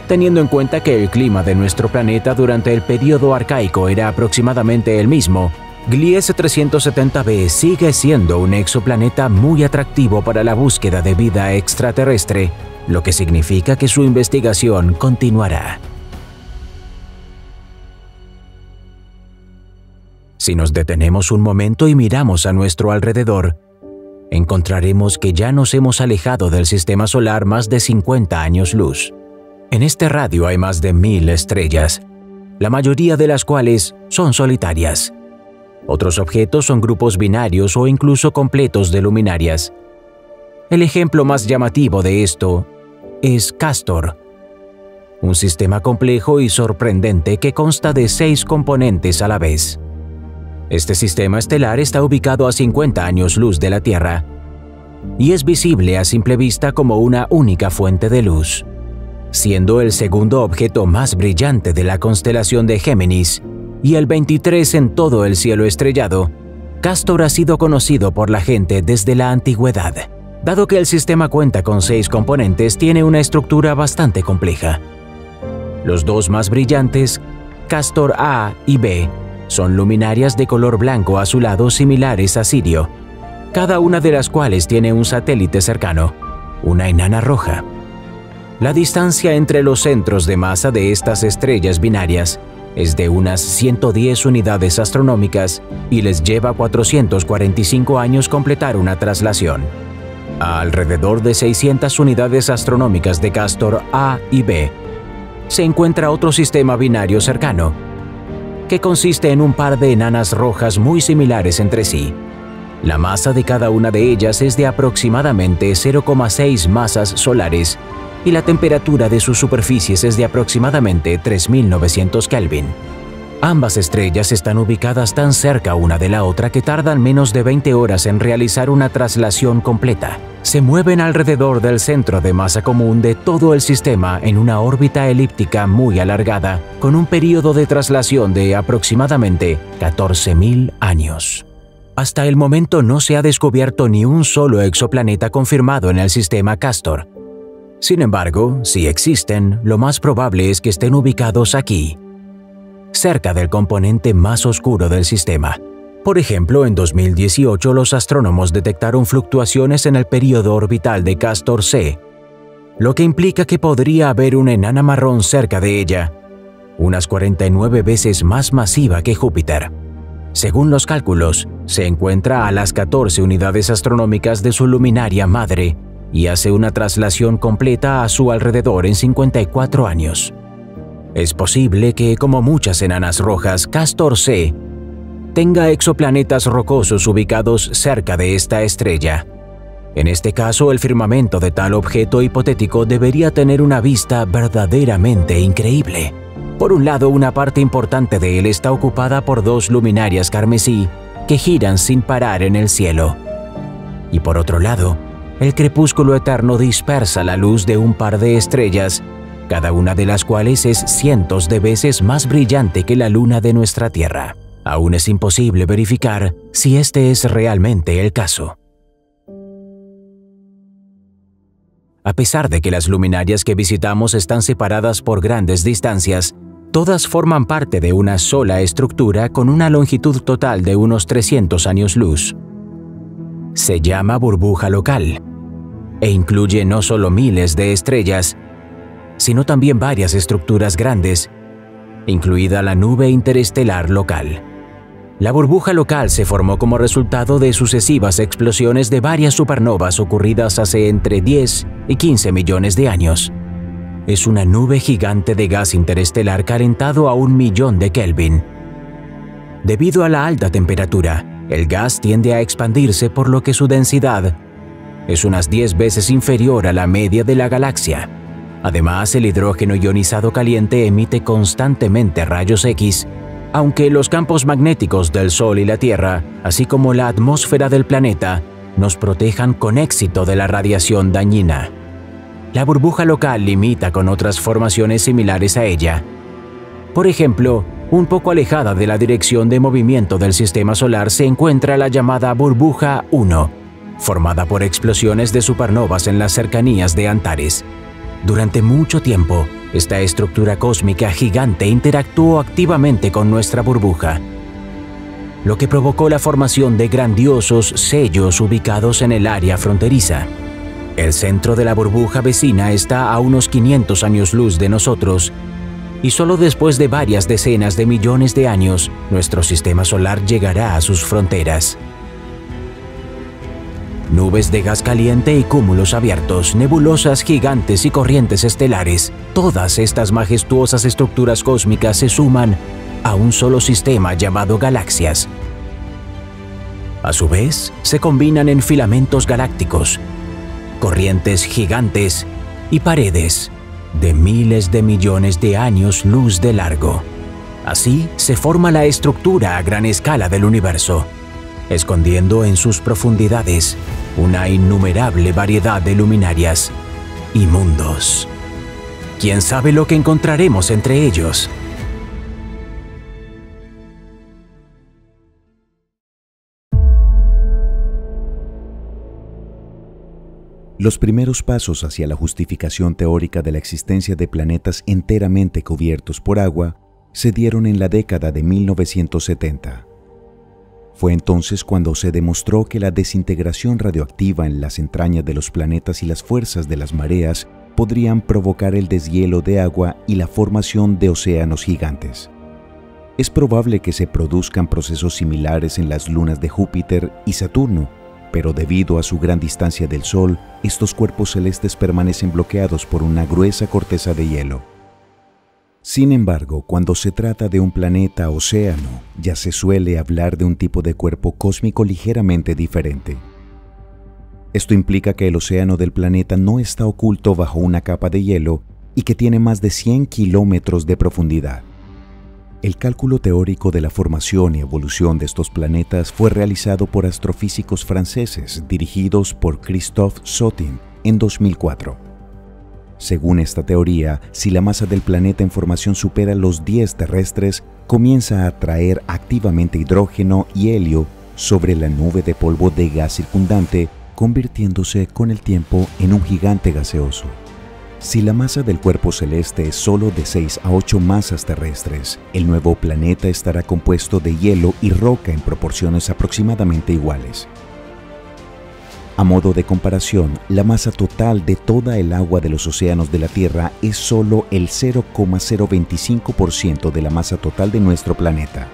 Teniendo en cuenta que el clima de nuestro planeta durante el período arcaico era aproximadamente el mismo, Gliese 370b sigue siendo un exoplaneta muy atractivo para la búsqueda de vida extraterrestre, lo que significa que su investigación continuará. Si nos detenemos un momento y miramos a nuestro alrededor, encontraremos que ya nos hemos alejado del sistema solar más de 50 años luz. En este radio hay más de 1000 estrellas, la mayoría de las cuales son solitarias. Otros objetos son grupos binarios o incluso completos de luminarias. El ejemplo más llamativo de esto es Castor, un sistema complejo y sorprendente que consta de 6 componentes a la vez. Este sistema estelar está ubicado a 50 años luz de la Tierra y es visible a simple vista como una única fuente de luz, siendo el segundo objeto más brillante de la constelación de Géminis y el 23 en todo el cielo estrellado. Castor ha sido conocido por la gente desde la antigüedad. Dado que el sistema cuenta con 6 componentes, tiene una estructura bastante compleja. Los 2 más brillantes, Castor A y B, son luminarias de color blanco azulado similares a Sirio, cada una de las cuales tiene un satélite cercano, una enana roja. La distancia entre los centros de masa de estas estrellas binarias es de unas 110 unidades astronómicas y les lleva 445 años completar una traslación. A alrededor de 600 unidades astronómicas de Castor A y B, se encuentra otro sistema binario cercano, que consiste en un par de enanas rojas muy similares entre sí. La masa de cada una de ellas es de aproximadamente 0,6 masas solares y la temperatura de sus superficies es de aproximadamente 3900 Kelvin. Ambas estrellas están ubicadas tan cerca una de la otra que tardan menos de 20 horas en realizar una traslación completa. Se mueven alrededor del centro de masa común de todo el sistema en una órbita elíptica muy alargada, con un período de traslación de aproximadamente 14.000 años. Hasta el momento no se ha descubierto ni un solo exoplaneta confirmado en el sistema Castor. Sin embargo, si existen, lo más probable es que estén ubicados aquí, cerca del componente más oscuro del sistema. Por ejemplo, en 2018 los astrónomos detectaron fluctuaciones en el período orbital de Castor C, lo que implica que podría haber una enana marrón cerca de ella, unas 49 veces más masiva que Júpiter. Según los cálculos, se encuentra a las 14 unidades astronómicas de su luminaria madre y hace una traslación completa a su alrededor en 54 años. Es posible que, como muchas enanas rojas, Castor C tenga exoplanetas rocosos ubicados cerca de esta estrella. En este caso, el firmamento de tal objeto hipotético debería tener una vista verdaderamente increíble. Por un lado, una parte importante de él está ocupada por 2 luminarias carmesí que giran sin parar en el cielo. Y por otro lado, el crepúsculo eterno dispersa la luz de un par de estrellas, cada una de las cuales es cientos de veces más brillante que la luna de nuestra Tierra. Aún es imposible verificar si este es realmente el caso. A pesar de que las luminarias que visitamos están separadas por grandes distancias, todas forman parte de una sola estructura con una longitud total de unos 300 años luz. Se llama burbuja local e incluye no solo miles de estrellas, sino también varias estructuras grandes, incluida la nube interestelar local. La burbuja local se formó como resultado de sucesivas explosiones de varias supernovas ocurridas hace entre 10 y 15 millones de años. Es una nube gigante de gas interestelar calentado a 1.000.000 de Kelvin. Debido a la alta temperatura, el gas tiende a expandirse, por lo que su densidad es unas 10 veces inferior a la media de la galaxia. Además, el hidrógeno ionizado caliente emite constantemente rayos X, aunque los campos magnéticos del Sol y la Tierra, así como la atmósfera del planeta, nos protejan con éxito de la radiación dañina. La burbuja local limita con otras formaciones similares a ella. Por ejemplo, un poco alejada de la dirección de movimiento del sistema solar se encuentra la llamada burbuja 1, formada por explosiones de supernovas en las cercanías de Antares. Durante mucho tiempo, esta estructura cósmica gigante interactuó activamente con nuestra burbuja, lo que provocó la formación de grandiosos sellos ubicados en el área fronteriza. El centro de la burbuja vecina está a unos 500 años luz de nosotros, y solo después de varias decenas de millones de años, nuestro sistema solar llegará a sus fronteras. Nubes de gas caliente y cúmulos abiertos, nebulosas gigantes y corrientes estelares, todas estas majestuosas estructuras cósmicas se suman a un solo sistema llamado galaxias. A su vez, se combinan en filamentos galácticos, corrientes gigantes y paredes de miles de millones de años luz de largo. Así se forma la estructura a gran escala del universo, escondiendo en sus profundidades una innumerable variedad de luminarias y mundos. ¿Quién sabe lo que encontraremos entre ellos? Los primeros pasos hacia la justificación teórica de la existencia de planetas enteramente cubiertos por agua se dieron en la década de 1970. Fue entonces cuando se demostró que la desintegración radioactiva en las entrañas de los planetas y las fuerzas de las mareas podrían provocar el deshielo de agua y la formación de océanos gigantes. Es probable que se produzcan procesos similares en las lunas de Júpiter y Saturno, pero debido a su gran distancia del Sol, estos cuerpos celestes permanecen bloqueados por una gruesa corteza de hielo. Sin embargo, cuando se trata de un planeta océano, ya se suele hablar de un tipo de cuerpo cósmico ligeramente diferente. Esto implica que el océano del planeta no está oculto bajo una capa de hielo y que tiene más de 100 kilómetros de profundidad. El cálculo teórico de la formación y evolución de estos planetas fue realizado por astrofísicos franceses dirigidos por Christophe Sotin en 2004. Según esta teoría, si la masa del planeta en formación supera los 10 terrestres, comienza a atraer activamente hidrógeno y helio sobre la nube de polvo de gas circundante, convirtiéndose con el tiempo en un gigante gaseoso. Si la masa del cuerpo celeste es solo de 6 a 8 masas terrestres, el nuevo planeta estará compuesto de hielo y roca en proporciones aproximadamente iguales. A modo de comparación, la masa total de toda el agua de los océanos de la Tierra es solo el 0,025% de la masa total de nuestro planeta.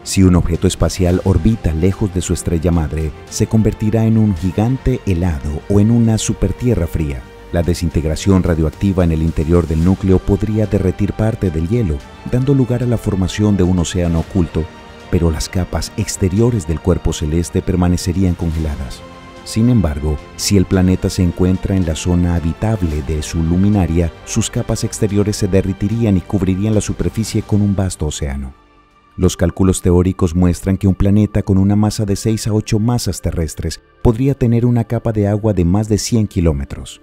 Si un objeto espacial orbita lejos de su estrella madre, se convertirá en un gigante helado o en una supertierra fría. La desintegración radioactiva en el interior del núcleo podría derretir parte del hielo, dando lugar a la formación de un océano oculto, pero las capas exteriores del cuerpo celeste permanecerían congeladas. Sin embargo, si el planeta se encuentra en la zona habitable de su luminaria, sus capas exteriores se derretirían y cubrirían la superficie con un vasto océano. Los cálculos teóricos muestran que un planeta con una masa de 6 a 8 masas terrestres podría tener una capa de agua de más de 100 kilómetros.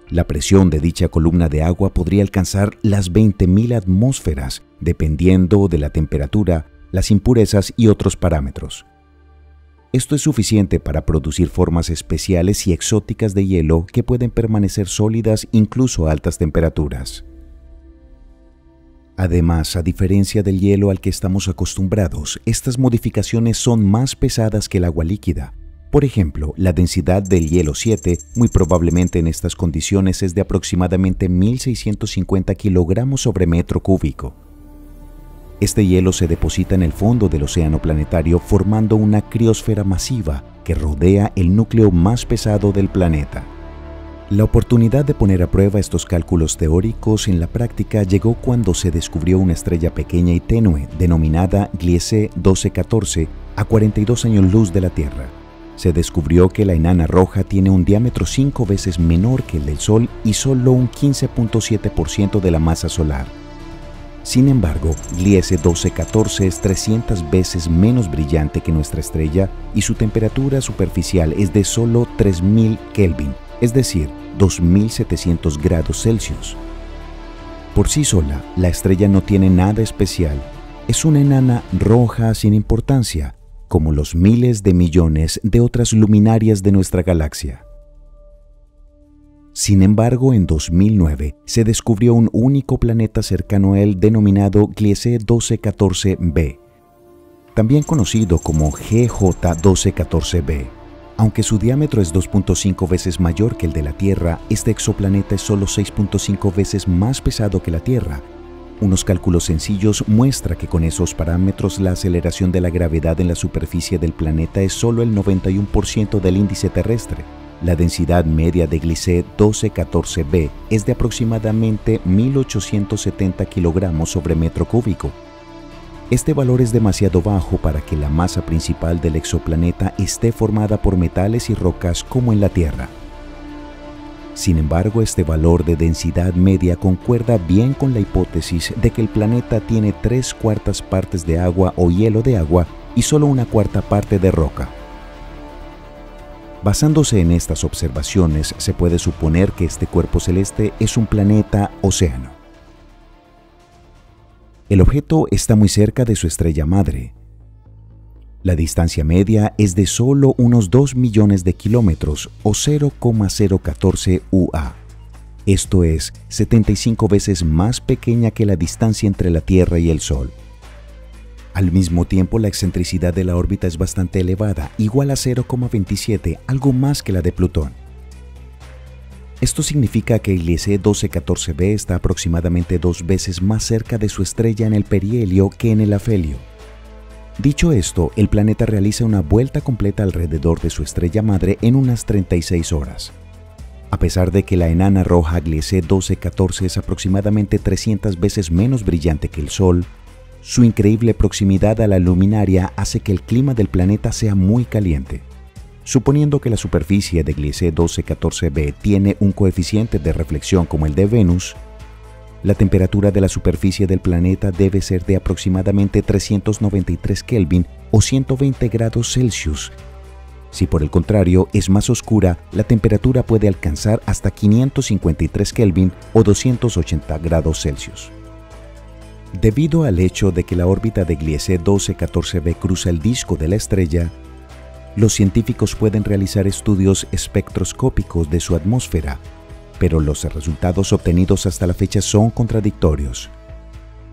La presión de dicha columna de agua podría alcanzar las 20.000 atmósferas, dependiendo de la temperatura, las impurezas y otros parámetros. Esto es suficiente para producir formas especiales y exóticas de hielo que pueden permanecer sólidas incluso a altas temperaturas. Además, a diferencia del hielo al que estamos acostumbrados, estas modificaciones son más pesadas que el agua líquida. Por ejemplo, la densidad del hielo 7, muy probablemente en estas condiciones, es de aproximadamente 1.650 kilogramos sobre metro cúbico. Este hielo se deposita en el fondo del océano planetario formando una criosfera masiva que rodea el núcleo más pesado del planeta. La oportunidad de poner a prueba estos cálculos teóricos en la práctica llegó cuando se descubrió una estrella pequeña y tenue denominada Gliese 1214 a 42 años luz de la Tierra. Se descubrió que la enana roja tiene un diámetro 5 veces menor que el del Sol y solo un 15.7% de la masa solar. Sin embargo, Gliese 1214 es 300 veces menos brillante que nuestra estrella y su temperatura superficial es de solo 3000 Kelvin, es decir, 2700 grados Celsius. Por sí sola, la estrella no tiene nada especial. Es una enana roja sin importancia, como los miles de millones de otras luminarias de nuestra galaxia. Sin embargo, en 2009 se descubrió un único planeta cercano a él denominado Gliese 1214b, también conocido como GJ1214b. Aunque su diámetro es 2.5 veces mayor que el de la Tierra, este exoplaneta es solo 6.5 veces más pesado que la Tierra Unos cálculos sencillos muestran que con esos parámetros la aceleración de la gravedad en la superficie del planeta es solo el 91% del índice terrestre. La densidad media de Gliese 1214b es de aproximadamente 1.870 kilogramos sobre metro cúbico. Este valor es demasiado bajo para que la masa principal del exoplaneta esté formada por metales y rocas como en la Tierra. Sin embargo, este valor de densidad media concuerda bien con la hipótesis de que el planeta tiene 3/4 partes de agua o hielo de agua y solo 1/4 parte de roca. Basándose en estas observaciones, se puede suponer que este cuerpo celeste es un planeta océano. El objeto está muy cerca de su estrella madre. La distancia media es de solo unos 2 millones de kilómetros o 0,014 UA. Esto es 75 veces más pequeña que la distancia entre la Tierra y el Sol. Al mismo tiempo, la excentricidad de la órbita es bastante elevada, igual a 0,27, algo más que la de Plutón. Esto significa que Gliese 1214b está aproximadamente 2 veces más cerca de su estrella en el perihelio que en el afelio. Dicho esto, el planeta realiza una vuelta completa alrededor de su estrella madre en unas 36 horas. A pesar de que la enana roja Gliese 1214 es aproximadamente 300 veces menos brillante que el Sol, su increíble proximidad a la luminaria hace que el clima del planeta sea muy caliente. Suponiendo que la superficie de Gliese 1214b tiene un coeficiente de reflexión como el de Venus, la temperatura de la superficie del planeta debe ser de aproximadamente 393 Kelvin o 120 grados Celsius. Si por el contrario es más oscura, la temperatura puede alcanzar hasta 553 Kelvin o 280 grados Celsius. Debido al hecho de que la órbita de Gliese 1214b cruza el disco de la estrella, los científicos pueden realizar estudios espectroscópicos de su atmósfera, pero los resultados obtenidos hasta la fecha son contradictorios.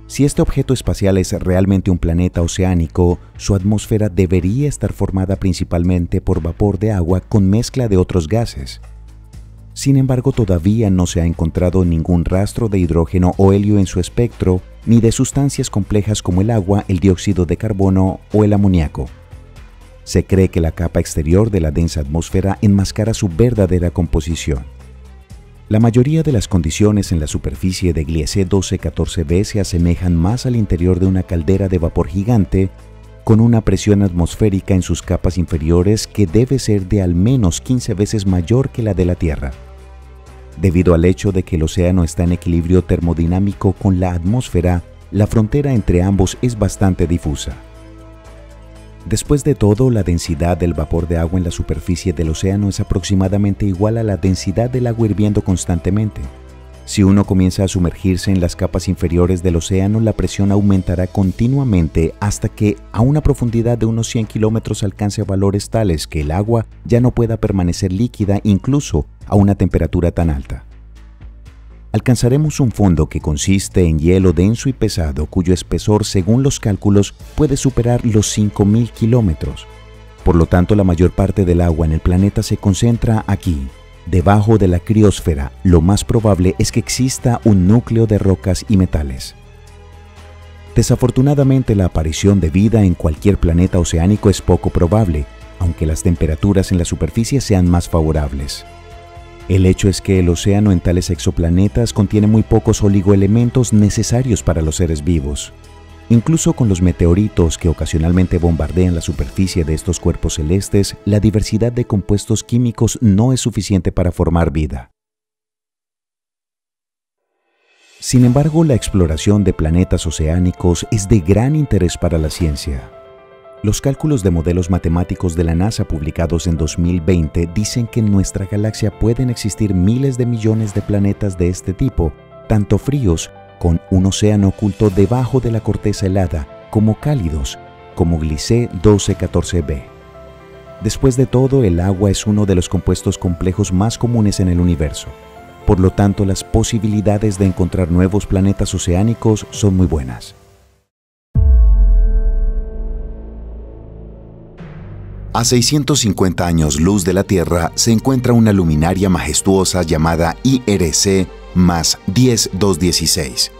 Si este objeto espacial es realmente un planeta oceánico, su atmósfera debería estar formada principalmente por vapor de agua con mezcla de otros gases. Sin embargo, todavía no se ha encontrado ningún rastro de hidrógeno o helio en su espectro, ni de sustancias complejas como el agua, el dióxido de carbono o el amoníaco. Se cree que la capa exterior de la densa atmósfera enmascara su verdadera composición. La mayoría de las condiciones en la superficie de Gliese 1214b se asemejan más al interior de una caldera de vapor gigante, con una presión atmosférica en sus capas inferiores que debe ser de al menos 15 veces mayor que la de la Tierra. Debido al hecho de que el océano está en equilibrio termodinámico con la atmósfera, la frontera entre ambos es bastante difusa. Después de todo, la densidad del vapor de agua en la superficie del océano es aproximadamente igual a la densidad del agua hirviendo constantemente. Si uno comienza a sumergirse en las capas inferiores del océano, la presión aumentará continuamente hasta que a una profundidad de unos 100 kilómetros alcance valores tales que el agua ya no pueda permanecer líquida incluso a una temperatura tan alta. Alcanzaremos un fondo que consiste en hielo denso y pesado, cuyo espesor, según los cálculos, puede superar los 5.000 kilómetros. Por lo tanto, la mayor parte del agua en el planeta se concentra aquí. Debajo de la criosfera, lo más probable es que exista un núcleo de rocas y metales. Desafortunadamente, la aparición de vida en cualquier planeta oceánico es poco probable, aunque las temperaturas en la superficie sean más favorables. El hecho es que el océano en tales exoplanetas contiene muy pocos oligoelementos necesarios para los seres vivos. Incluso con los meteoritos que ocasionalmente bombardean la superficie de estos cuerpos celestes, la diversidad de compuestos químicos no es suficiente para formar vida. Sin embargo, la exploración de planetas oceánicos es de gran interés para la ciencia. Los cálculos de modelos matemáticos de la NASA publicados en 2020 dicen que en nuestra galaxia pueden existir miles de millones de planetas de este tipo, tanto fríos, con un océano oculto debajo de la corteza helada, como cálidos, como Gliese 1214b. Después de todo, el agua es uno de los compuestos complejos más comunes en el universo. Por lo tanto, las posibilidades de encontrar nuevos planetas oceánicos son muy buenas. A 650 años luz de la Tierra se encuentra una luminaria majestuosa llamada IRC más 10216.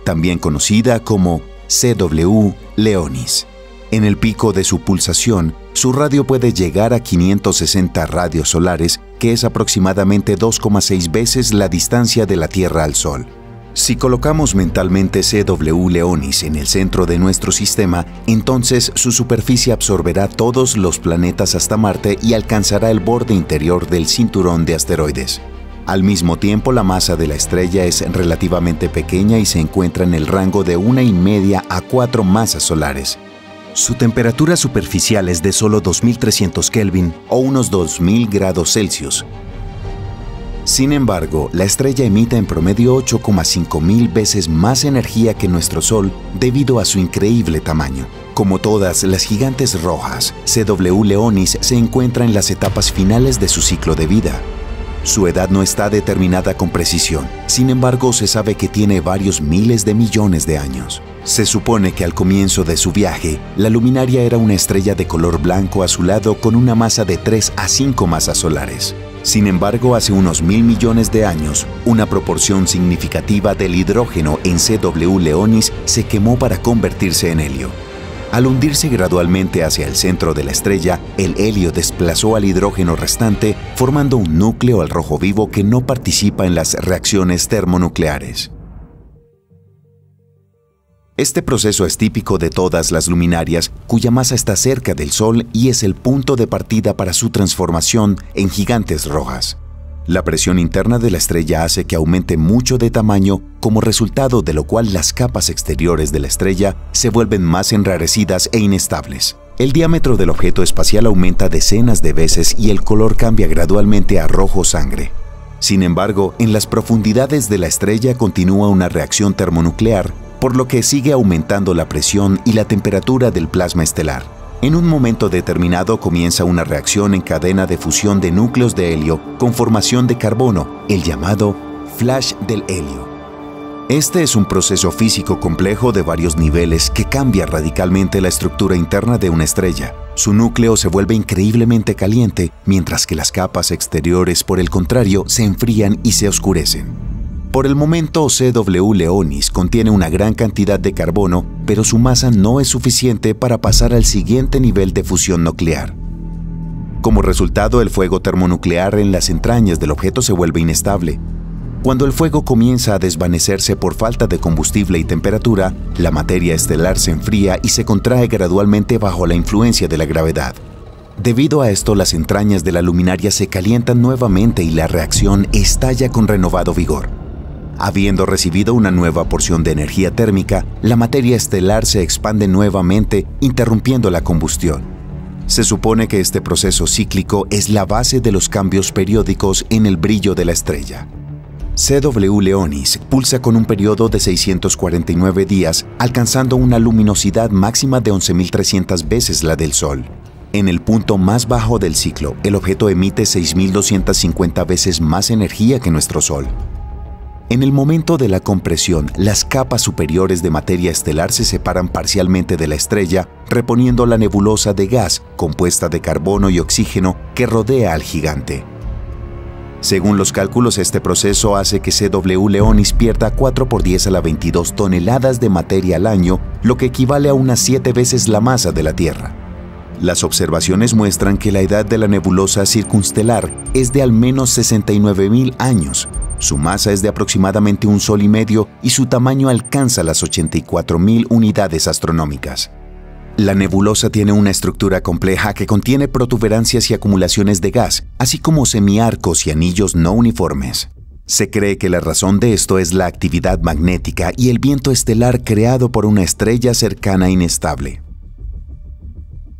también conocida como CW Leonis. En el pico de su pulsación, su radio puede llegar a 560 radios solares, que es aproximadamente 2,6 veces la distancia de la Tierra al Sol. Si colocamos mentalmente CW Leonis en el centro de nuestro sistema, entonces su superficie absorberá todos los planetas hasta Marte y alcanzará el borde interior del cinturón de asteroides. Al mismo tiempo, la masa de la estrella es relativamente pequeña y se encuentra en el rango de 1,5 a 4 masas solares. Su temperatura superficial es de solo 2300 Kelvin o unos 2000 grados Celsius. Sin embargo, la estrella emite en promedio 8,5 mil veces más energía que nuestro Sol debido a su increíble tamaño. Como todas las gigantes rojas, CW Leonis se encuentra en las etapas finales de su ciclo de vida. Su edad no está determinada con precisión, sin embargo se sabe que tiene varios miles de millones de años. Se supone que al comienzo de su viaje, la luminaria era una estrella de color blanco azulado con una masa de 3 a 5 masas solares. Sin embargo, hace unos 1.000 millones de años, una proporción significativa del hidrógeno en CW Leonis se quemó para convertirse en helio. Al hundirse gradualmente hacia el centro de la estrella, el helio desplazó al hidrógeno restante, formando un núcleo al rojo vivo que no participa en las reacciones termonucleares. Este proceso es típico de todas las luminarias, cuya masa está cerca del Sol y es el punto de partida para su transformación en gigantes rojas. La presión interna de la estrella hace que aumente mucho de tamaño, como resultado de lo cual las capas exteriores de la estrella se vuelven más enrarecidas e inestables. El diámetro del objeto espacial aumenta decenas de veces y el color cambia gradualmente a rojo sangre. Sin embargo, en las profundidades de la estrella continúa una reacción termonuclear, por lo que sigue aumentando la presión y la temperatura del plasma estelar. En un momento determinado comienza una reacción en cadena de fusión de núcleos de helio con formación de carbono, el llamado flash del helio. Este es un proceso físico complejo de varios niveles que cambia radicalmente la estructura interna de una estrella. Su núcleo se vuelve increíblemente caliente, mientras que las capas exteriores, por el contrario, se enfrían y se oscurecen. Por el momento, CW Leonis contiene una gran cantidad de carbono, pero su masa no es suficiente para pasar al siguiente nivel de fusión nuclear. Como resultado, el fuego termonuclear en las entrañas del objeto se vuelve inestable. Cuando el fuego comienza a desvanecerse por falta de combustible y temperatura, la materia estelar se enfría y se contrae gradualmente bajo la influencia de la gravedad. Debido a esto, las entrañas de la luminaria se calientan nuevamente y la reacción estalla con renovado vigor. Habiendo recibido una nueva porción de energía térmica, la materia estelar se expande nuevamente, interrumpiendo la combustión. Se supone que este proceso cíclico es la base de los cambios periódicos en el brillo de la estrella. CW Leonis pulsa con un periodo de 649 días, alcanzando una luminosidad máxima de 11.300 veces la del Sol. En el punto más bajo del ciclo, el objeto emite 6.250 veces más energía que nuestro Sol. En el momento de la compresión, las capas superiores de materia estelar se separan parcialmente de la estrella, reponiendo la nebulosa de gas compuesta de carbono y oxígeno que rodea al gigante. Según los cálculos, este proceso hace que CW Leonis pierda 4 por 10 a la 22 toneladas de materia al año, lo que equivale a unas 7 veces la masa de la Tierra. Las observaciones muestran que la edad de la nebulosa circunstelar es de al menos 69.000 años. Su masa es de aproximadamente un sol y medio y su tamaño alcanza las 84.000 unidades astronómicas. La nebulosa tiene una estructura compleja que contiene protuberancias y acumulaciones de gas, así como semiarcos y anillos no uniformes. Se cree que la razón de esto es la actividad magnética y el viento estelar creado por una estrella cercana inestable.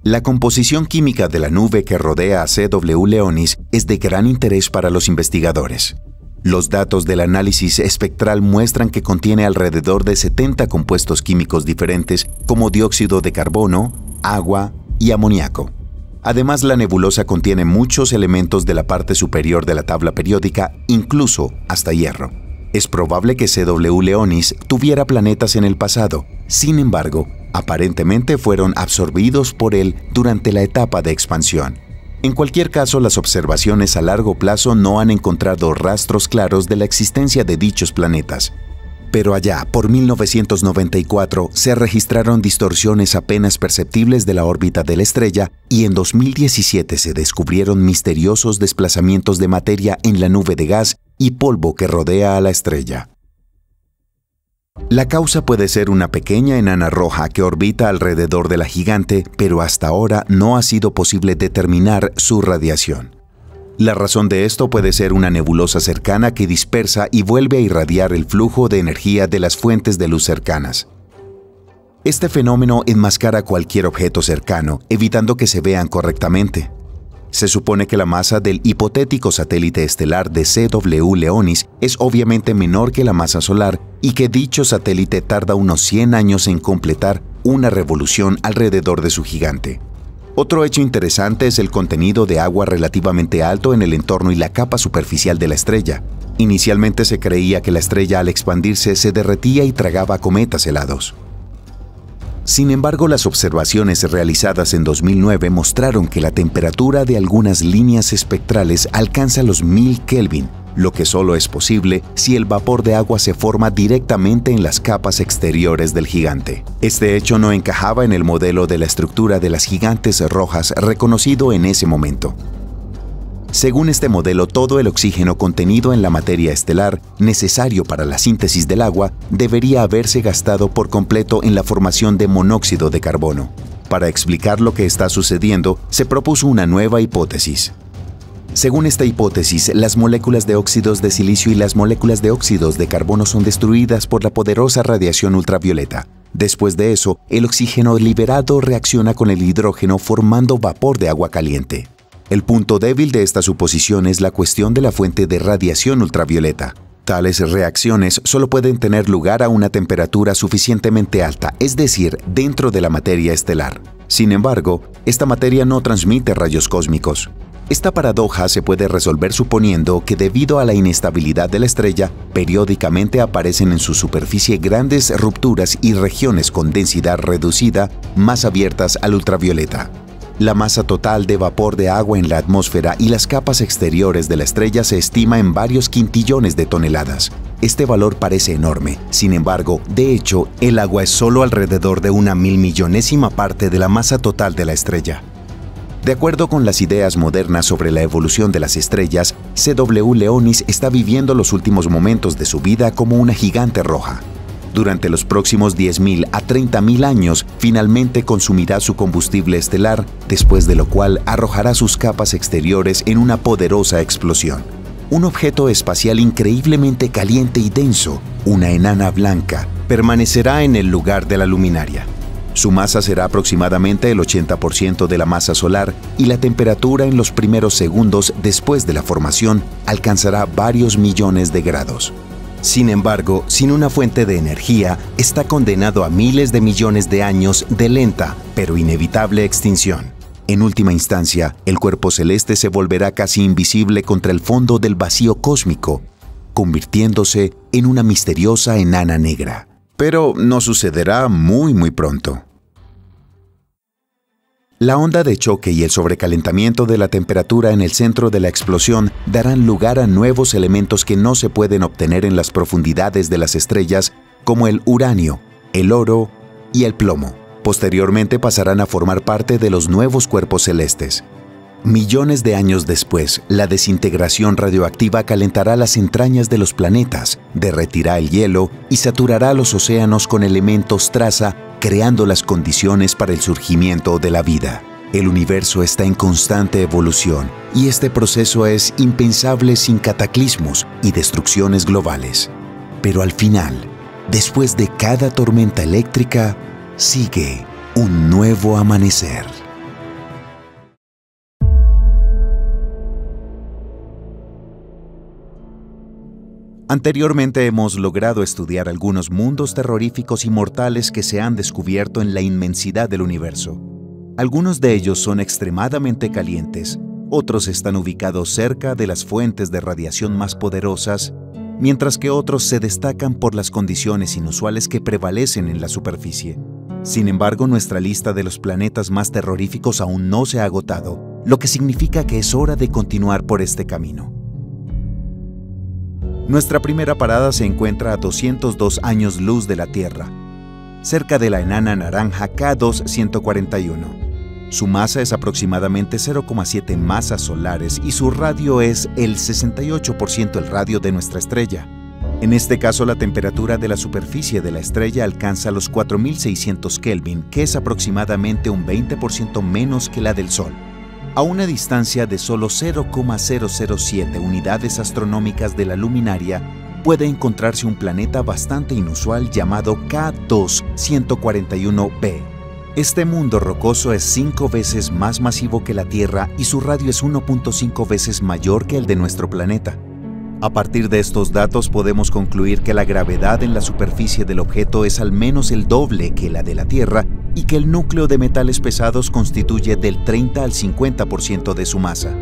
La composición química de la nube que rodea a CW Leonis es de gran interés para los investigadores. Los datos del análisis espectral muestran que contiene alrededor de 70 compuestos químicos diferentes como dióxido de carbono, agua y amoníaco. Además, la nebulosa contiene muchos elementos de la parte superior de la tabla periódica, incluso hasta hierro. Es probable que CW Leonis tuviera planetas en el pasado. Sin embargo, aparentemente fueron absorbidos por él durante la etapa de expansión. En cualquier caso, las observaciones a largo plazo no han encontrado rastros claros de la existencia de dichos planetas. Pero allá, por 1994, se registraron distorsiones apenas perceptibles de la órbita de la estrella y en 2017 se descubrieron misteriosos desplazamientos de materia en la nube de gas y polvo que rodea a la estrella. La causa puede ser una pequeña enana roja que orbita alrededor de la gigante, pero hasta ahora no ha sido posible determinar su radiación. La razón de esto puede ser una nebulosa cercana que dispersa y vuelve a irradiar el flujo de energía de las fuentes de luz cercanas. Este fenómeno enmascara cualquier objeto cercano, evitando que se vean correctamente. Se supone que la masa del hipotético satélite estelar de CW Leonis es obviamente menor que la masa solar y que dicho satélite tarda unos 100 años en completar una revolución alrededor de su gigante. Otro hecho interesante es el contenido de agua relativamente alto en el entorno y la capa superficial de la estrella. Inicialmente se creía que la estrella al expandirse se derretía y tragaba cometas helados. Sin embargo, las observaciones realizadas en 2009 mostraron que la temperatura de algunas líneas espectrales alcanza los 1000 Kelvin, lo que solo es posible si el vapor de agua se forma directamente en las capas exteriores del gigante. Este hecho no encajaba en el modelo de la estructura de las gigantes rojas reconocido en ese momento. Según este modelo, todo el oxígeno contenido en la materia estelar, necesario para la síntesis del agua, debería haberse gastado por completo en la formación de monóxido de carbono. Para explicar lo que está sucediendo, se propuso una nueva hipótesis. Según esta hipótesis, las moléculas de óxidos de silicio y las moléculas de óxidos de carbono son destruidas por la poderosa radiación ultravioleta. Después de eso, el oxígeno liberado reacciona con el hidrógeno formando vapor de agua caliente. El punto débil de esta suposición es la cuestión de la fuente de radiación ultravioleta. Tales reacciones solo pueden tener lugar a una temperatura suficientemente alta, es decir, dentro de la materia estelar. Sin embargo, esta materia no transmite rayos cósmicos. Esta paradoja se puede resolver suponiendo que debido a la inestabilidad de la estrella, periódicamente aparecen en su superficie grandes rupturas y regiones con densidad reducida, más abiertas al ultravioleta. La masa total de vapor de agua en la atmósfera y las capas exteriores de la estrella se estima en varios quintillones de toneladas. Este valor parece enorme. Sin embargo, de hecho, el agua es solo alrededor de una 1.000.000ª parte de la masa total de la estrella. De acuerdo con las ideas modernas sobre la evolución de las estrellas, CW Leonis está viviendo los últimos momentos de su vida como una gigante roja. Durante los próximos 10.000 a 30.000 años, finalmente consumirá su combustible estelar, después de lo cual arrojará sus capas exteriores en una poderosa explosión. Un objeto espacial increíblemente caliente y denso, una enana blanca, permanecerá en el lugar de la luminaria. Su masa será aproximadamente el 80% de la masa solar y la temperatura en los primeros segundos después de la formación alcanzará varios millones de grados. Sin embargo, sin una fuente de energía, está condenado a miles de millones de años de lenta, pero inevitable extinción. En última instancia, el cuerpo celeste se volverá casi invisible contra el fondo del vacío cósmico, convirtiéndose en una misteriosa enana negra. Pero no sucederá muy pronto. La onda de choque y el sobrecalentamiento de la temperatura en el centro de la explosión darán lugar a nuevos elementos que no se pueden obtener en las profundidades de las estrellas, como el uranio, el oro y el plomo. Posteriormente pasarán a formar parte de los nuevos cuerpos celestes. Millones de años después, la desintegración radioactiva calentará las entrañas de los planetas, derretirá el hielo y saturará los océanos con elementos traza, creando las condiciones para el surgimiento de la vida. El universo está en constante evolución y este proceso es impensable sin cataclismos y destrucciones globales. Pero al final, después de cada tormenta eléctrica, sigue un nuevo amanecer. Anteriormente hemos logrado estudiar algunos mundos terroríficos y mortales que se han descubierto en la inmensidad del universo. Algunos de ellos son extremadamente calientes, otros están ubicados cerca de las fuentes de radiación más poderosas, mientras que otros se destacan por las condiciones inusuales que prevalecen en la superficie. Sin embargo, nuestra lista de los planetas más terroríficos aún no se ha agotado, lo que significa que es hora de continuar por este camino. Nuestra primera parada se encuentra a 202 años luz de la Tierra, cerca de la enana naranja K2-141. Su masa es aproximadamente 0,7 masas solares y su radio es el 68% del radio de nuestra estrella. En este caso, la temperatura de la superficie de la estrella alcanza los 4600 Kelvin, que es aproximadamente un 20% menos que la del Sol. A una distancia de solo 0,007 unidades astronómicas de la luminaria, puede encontrarse un planeta bastante inusual llamado K2-141b. Este mundo rocoso es 5 veces más masivo que la Tierra y su radio es 1.5 veces mayor que el de nuestro planeta. A partir de estos datos podemos concluir que la gravedad en la superficie del objeto es al menos el doble que la de la Tierra y que el núcleo de metales pesados constituye del 30 al 50% de su masa.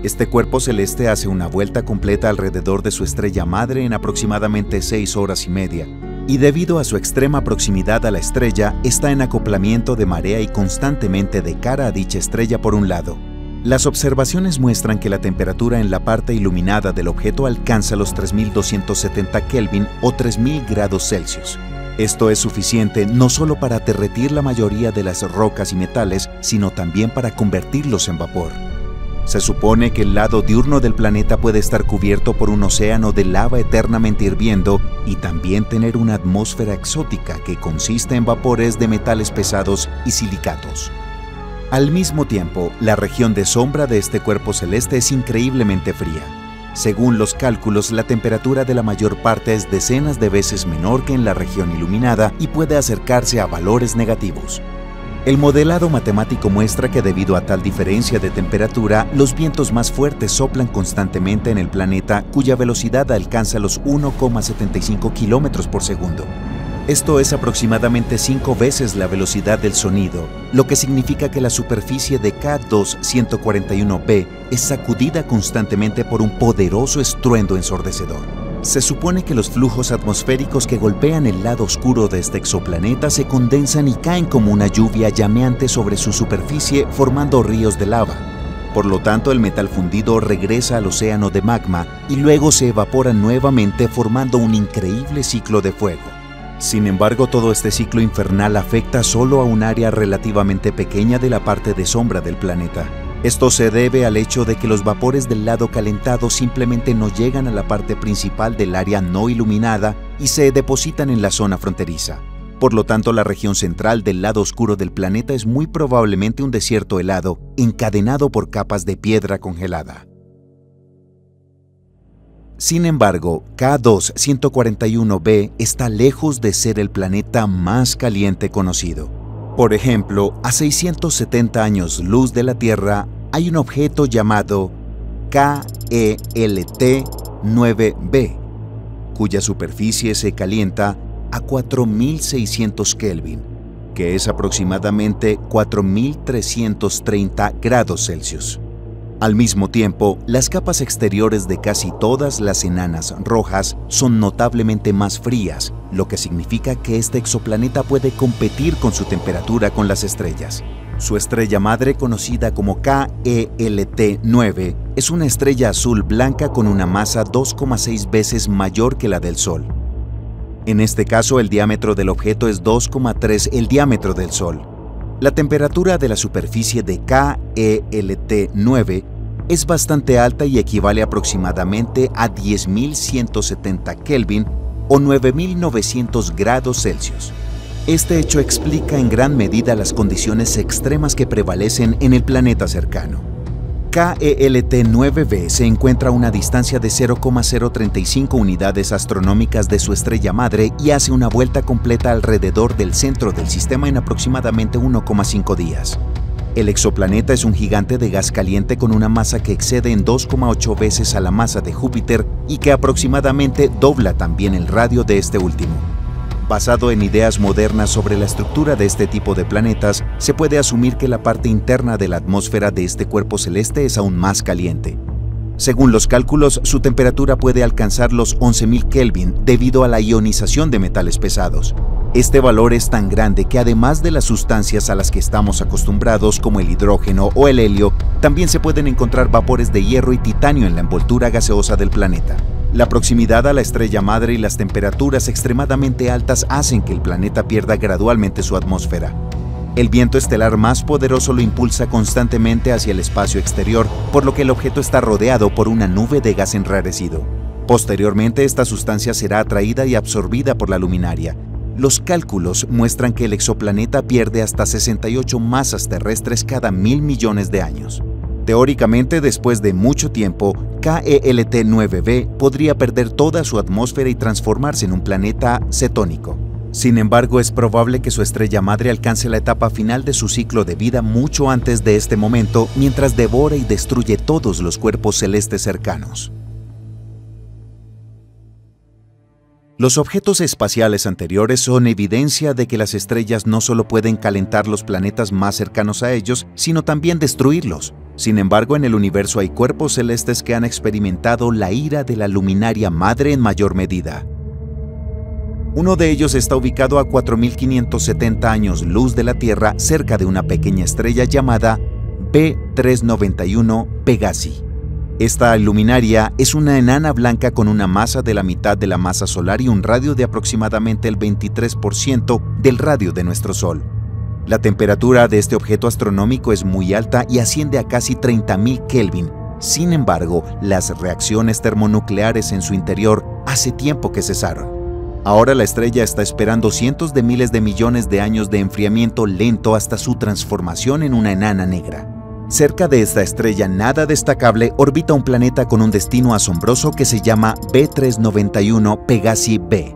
Este cuerpo celeste hace una vuelta completa alrededor de su estrella madre en aproximadamente 6 horas y media, y debido a su extrema proximidad a la estrella, está en acoplamiento de marea y constantemente de cara a dicha estrella por un lado. Las observaciones muestran que la temperatura en la parte iluminada del objeto alcanza los 3270 Kelvin o 3000 grados Celsius. Esto es suficiente no solo para derretir la mayoría de las rocas y metales, sino también para convertirlos en vapor. Se supone que el lado diurno del planeta puede estar cubierto por un océano de lava eternamente hirviendo y también tener una atmósfera exótica que consiste en vapores de metales pesados y silicatos. Al mismo tiempo, la región de sombra de este cuerpo celeste es increíblemente fría. Según los cálculos, la temperatura de la mayor parte es decenas de veces menor que en la región iluminada y puede acercarse a valores negativos. El modelado matemático muestra que debido a tal diferencia de temperatura, los vientos más fuertes soplan constantemente en el planeta, cuya velocidad alcanza los 1,75 km por segundo. Esto es aproximadamente 5 veces la velocidad del sonido, lo que significa que la superficie de K2-141b es sacudida constantemente por un poderoso estruendo ensordecedor. Se supone que los flujos atmosféricos que golpean el lado oscuro de este exoplaneta se condensan y caen como una lluvia llameante sobre su superficie, formando ríos de lava. Por lo tanto, el metal fundido regresa al océano de magma y luego se evapora nuevamente, formando un increíble ciclo de fuego. Sin embargo, todo este ciclo infernal afecta solo a un área relativamente pequeña de la parte de sombra del planeta. Esto se debe al hecho de que los vapores del lado calentado simplemente no llegan a la parte principal del área no iluminada y se depositan en la zona fronteriza. Por lo tanto, la región central del lado oscuro del planeta es muy probablemente un desierto helado, encadenado por capas de piedra congelada. Sin embargo, K2-141b está lejos de ser el planeta más caliente conocido. Por ejemplo, a 670 años luz de la Tierra hay un objeto llamado KELT-9b, cuya superficie se calienta a 4600 Kelvin, que es aproximadamente 4330 grados Celsius. Al mismo tiempo, las capas exteriores de casi todas las enanas rojas son notablemente más frías, lo que significa que este exoplaneta puede competir con su temperatura con las estrellas. Su estrella madre, conocida como KELT-9, es una estrella azul blanca con una masa 2,6 veces mayor que la del Sol. En este caso, el diámetro del objeto es 2,3 el diámetro del Sol. La temperatura de la superficie de KELT-9 es bastante alta y equivale aproximadamente a 10.170 Kelvin o 9.900 grados Celsius. Este hecho explica en gran medida las condiciones extremas que prevalecen en el planeta cercano. KELT-9b se encuentra a una distancia de 0,035 unidades astronómicas de su estrella madre y hace una vuelta completa alrededor del centro del sistema en aproximadamente 1,5 días. El exoplaneta es un gigante de gas caliente con una masa que excede en 2,8 veces a la masa de Júpiter y que aproximadamente dobla también el radio de este último. Basado en ideas modernas sobre la estructura de este tipo de planetas, se puede asumir que la parte interna de la atmósfera de este cuerpo celeste es aún más caliente. Según los cálculos, su temperatura puede alcanzar los 11.000 Kelvin debido a la ionización de metales pesados. Este valor es tan grande que además de las sustancias a las que estamos acostumbrados como el hidrógeno o el helio, también se pueden encontrar vapores de hierro y titanio en la envoltura gaseosa del planeta. La proximidad a la estrella madre y las temperaturas extremadamente altas hacen que el planeta pierda gradualmente su atmósfera. El viento estelar más poderoso lo impulsa constantemente hacia el espacio exterior, por lo que el objeto está rodeado por una nube de gas enrarecido. Posteriormente, esta sustancia será atraída y absorbida por la luminaria. Los cálculos muestran que el exoplaneta pierde hasta 68 masas terrestres cada 1.000 millones de años. Teóricamente, después de mucho tiempo, KELT-9b podría perder toda su atmósfera y transformarse en un planeta cetónico. Sin embargo, es probable que su estrella madre alcance la etapa final de su ciclo de vida mucho antes de este momento, mientras devora y destruye todos los cuerpos celestes cercanos. Los objetos espaciales anteriores son evidencia de que las estrellas no solo pueden calentar los planetas más cercanos a ellos, sino también destruirlos. Sin embargo, en el universo hay cuerpos celestes que han experimentado la ira de la luminaria madre en mayor medida. Uno de ellos está ubicado a 4.570 años luz de la Tierra, cerca de una pequeña estrella llamada B391 Pegasi. Esta luminaria es una enana blanca con una masa de la mitad de la masa solar y un radio de aproximadamente el 23% del radio de nuestro Sol. La temperatura de este objeto astronómico es muy alta y asciende a casi 30.000 Kelvin. Sin embargo, las reacciones termonucleares en su interior hace tiempo que cesaron. Ahora la estrella está esperando cientos de miles de millones de años de enfriamiento lento hasta su transformación en una enana negra. Cerca de esta estrella nada destacable orbita un planeta con un destino asombroso que se llama B391 Pegasi b.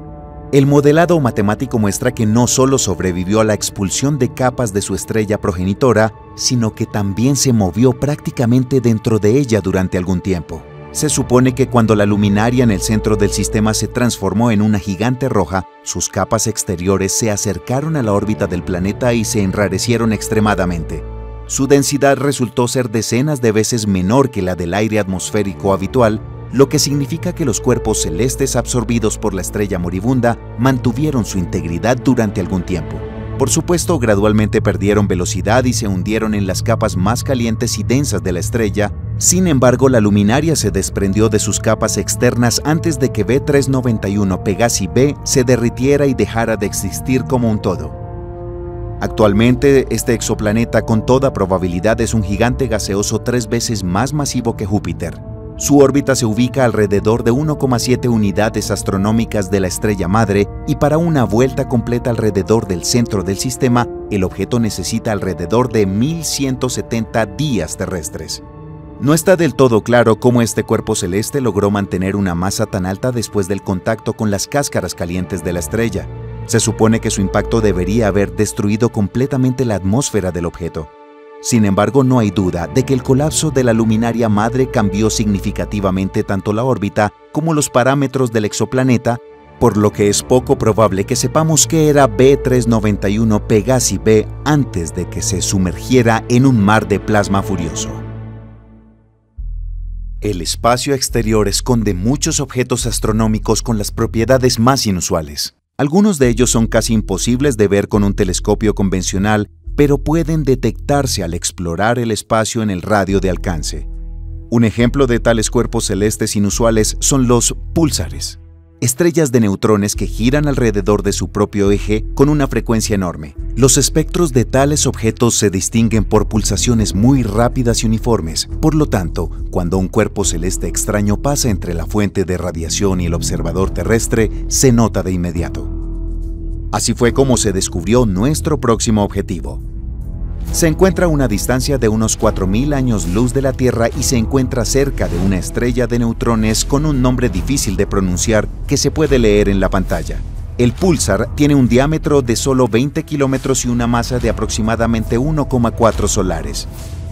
El modelado matemático muestra que no solo sobrevivió a la expulsión de capas de su estrella progenitora, sino que también se movió prácticamente dentro de ella durante algún tiempo. Se supone que cuando la luminaria en el centro del sistema se transformó en una gigante roja, sus capas exteriores se acercaron a la órbita del planeta y se enrarecieron extremadamente. Su densidad resultó ser decenas de veces menor que la del aire atmosférico habitual, lo que significa que los cuerpos celestes absorbidos por la estrella moribunda mantuvieron su integridad durante algún tiempo. Por supuesto, gradualmente perdieron velocidad y se hundieron en las capas más calientes y densas de la estrella. Sin embargo, la luminaria se desprendió de sus capas externas antes de que B391 Pegasi b se derritiera y dejara de existir como un todo. Actualmente, este exoplaneta con toda probabilidad es un gigante gaseoso 3 veces más masivo que Júpiter. Su órbita se ubica alrededor de 1,7 unidades astronómicas de la estrella madre y para una vuelta completa alrededor del centro del sistema, el objeto necesita alrededor de 1.170 días terrestres. No está del todo claro cómo este cuerpo celeste logró mantener una masa tan alta después del contacto con las cáscaras calientes de la estrella. Se supone que su impacto debería haber destruido completamente la atmósfera del objeto. Sin embargo, no hay duda de que el colapso de la luminaria madre cambió significativamente tanto la órbita como los parámetros del exoplaneta, por lo que es poco probable que sepamos qué era B391 Pegasi b antes de que se sumergiera en un mar de plasma furioso. El espacio exterior esconde muchos objetos astronómicos con las propiedades más inusuales. Algunos de ellos son casi imposibles de ver con un telescopio convencional, pero pueden detectarse al explorar el espacio en el radio de alcance. Un ejemplo de tales cuerpos celestes inusuales son los púlsares, estrellas de neutrones que giran alrededor de su propio eje con una frecuencia enorme. Los espectros de tales objetos se distinguen por pulsaciones muy rápidas y uniformes. Por lo tanto, cuando un cuerpo celeste extraño pasa entre la fuente de radiación y el observador terrestre, se nota de inmediato. Así fue como se descubrió nuestro próximo objetivo. Se encuentra a una distancia de unos 4.000 años luz de la Tierra y se encuentra cerca de una estrella de neutrones con un nombre difícil de pronunciar que se puede leer en la pantalla. El púlsar tiene un diámetro de solo 20 kilómetros y una masa de aproximadamente 1,4 solares.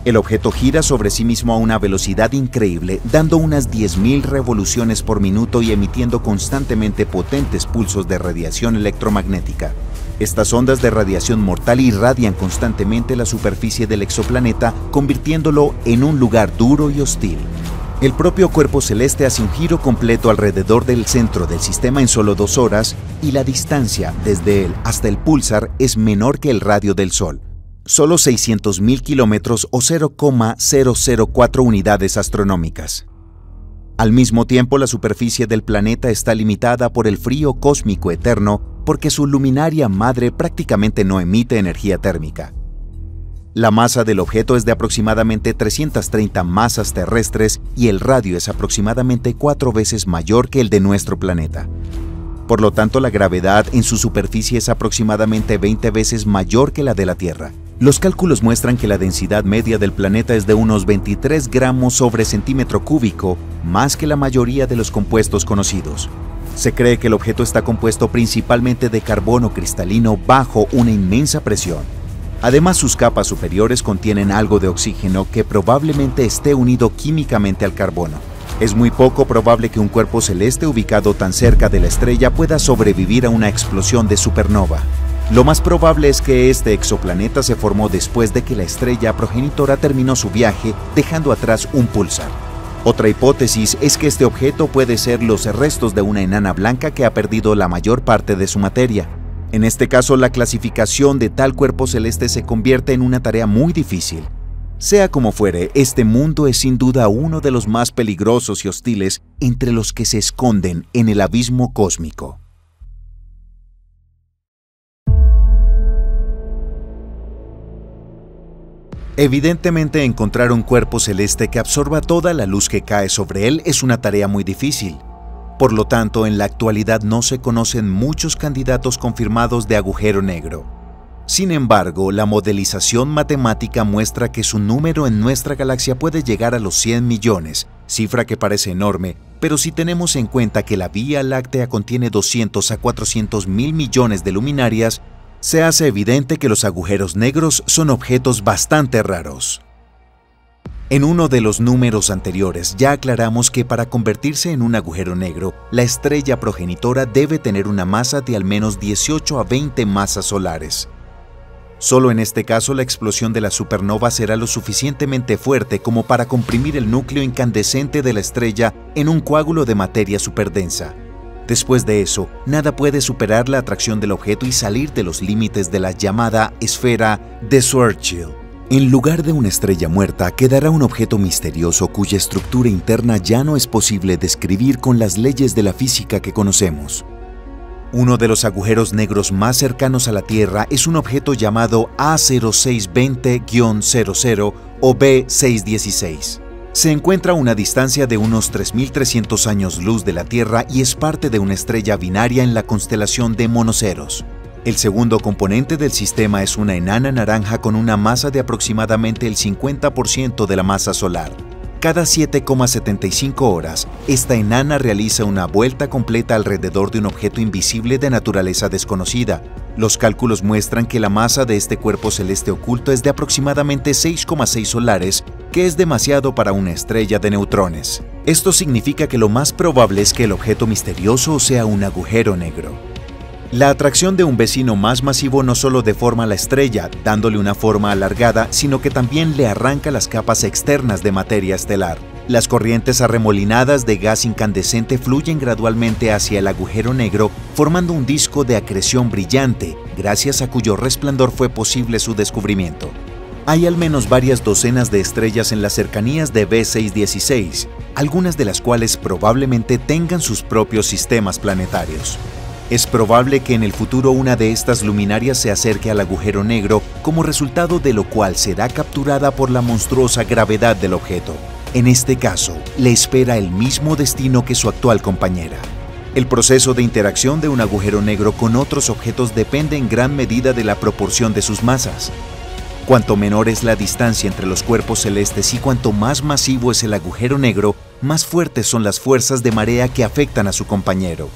El objeto gira sobre sí mismo a una velocidad increíble, dando unas 10.000 revoluciones por minuto y emitiendo constantemente potentes pulsos de radiación electromagnética. Estas ondas de radiación mortal irradian constantemente la superficie del exoplaneta, convirtiéndolo en un lugar duro y hostil. El propio cuerpo celeste hace un giro completo alrededor del centro del sistema en solo 2 horas y la distancia desde él hasta el púlsar es menor que el radio del Sol. Solo 600.000 kilómetros o 0,004 unidades astronómicas. Al mismo tiempo, la superficie del planeta está limitada por el frío cósmico eterno porque su luminaria madre prácticamente no emite energía térmica. La masa del objeto es de aproximadamente 330 masas terrestres y el radio es aproximadamente 4 veces mayor que el de nuestro planeta. Por lo tanto, la gravedad en su superficie es aproximadamente 20 veces mayor que la de la Tierra. Los cálculos muestran que la densidad media del planeta es de unos 23 gramos sobre centímetro cúbico, más que la mayoría de los compuestos conocidos. Se cree que el objeto está compuesto principalmente de carbono cristalino bajo una inmensa presión. Además, sus capas superiores contienen algo de oxígeno que probablemente esté unido químicamente al carbono. Es muy poco probable que un cuerpo celeste ubicado tan cerca de la estrella pueda sobrevivir a una explosión de supernova. Lo más probable es que este exoplaneta se formó después de que la estrella progenitora terminó su viaje, dejando atrás un púlsar. Otra hipótesis es que este objeto puede ser los restos de una enana blanca que ha perdido la mayor parte de su materia. En este caso, la clasificación de tal cuerpo celeste se convierte en una tarea muy difícil. Sea como fuere, este mundo es sin duda uno de los más peligrosos y hostiles entre los que se esconden en el abismo cósmico. Evidentemente, encontrar un cuerpo celeste que absorba toda la luz que cae sobre él es una tarea muy difícil. Por lo tanto, en la actualidad no se conocen muchos candidatos confirmados de agujero negro. Sin embargo, la modelización matemática muestra que su número en nuestra galaxia puede llegar a los 100 millones, cifra que parece enorme, pero si tenemos en cuenta que la Vía Láctea contiene 200 a 400 mil millones de luminarias, se hace evidente que los agujeros negros son objetos bastante raros. En uno de los números anteriores ya aclaramos que para convertirse en un agujero negro, la estrella progenitora debe tener una masa de al menos 18 a 20 masas solares. Solo en este caso la explosión de la supernova será lo suficientemente fuerte como para comprimir el núcleo incandescente de la estrella en un coágulo de materia superdensa. Después de eso, nada puede superar la atracción del objeto y salir de los límites de la llamada esfera de Schwarzschild. En lugar de una estrella muerta, quedará un objeto misterioso cuya estructura interna ya no es posible describir con las leyes de la física que conocemos. Uno de los agujeros negros más cercanos a la Tierra es un objeto llamado A0620-00 o B616. Se encuentra a una distancia de unos 3.300 años luz de la Tierra y es parte de una estrella binaria en la constelación de Monoceros. El segundo componente del sistema es una enana naranja con una masa de aproximadamente el 50% de la masa solar. Cada 7,75 horas, esta enana realiza una vuelta completa alrededor de un objeto invisible de naturaleza desconocida. Los cálculos muestran que la masa de este cuerpo celeste oculto es de aproximadamente 6,6 solares, que es demasiado para una estrella de neutrones. Esto significa que lo más probable es que el objeto misterioso sea un agujero negro. La atracción de un vecino más masivo no solo deforma la estrella, dándole una forma alargada, sino que también le arranca las capas externas de materia estelar. Las corrientes arremolinadas de gas incandescente fluyen gradualmente hacia el agujero negro, formando un disco de acreción brillante, gracias a cuyo resplandor fue posible su descubrimiento. Hay al menos varias docenas de estrellas en las cercanías de B616, algunas de las cuales probablemente tengan sus propios sistemas planetarios. Es probable que en el futuro una de estas luminarias se acerque al agujero negro, como resultado de lo cual será capturada por la monstruosa gravedad del objeto. En este caso, le espera el mismo destino que su actual compañera. El proceso de interacción de un agujero negro con otros objetos depende en gran medida de la proporción de sus masas. Cuanto menor es la distancia entre los cuerpos celestes y cuanto más masivo es el agujero negro, más fuertes son las fuerzas de marea que afectan a su compañero.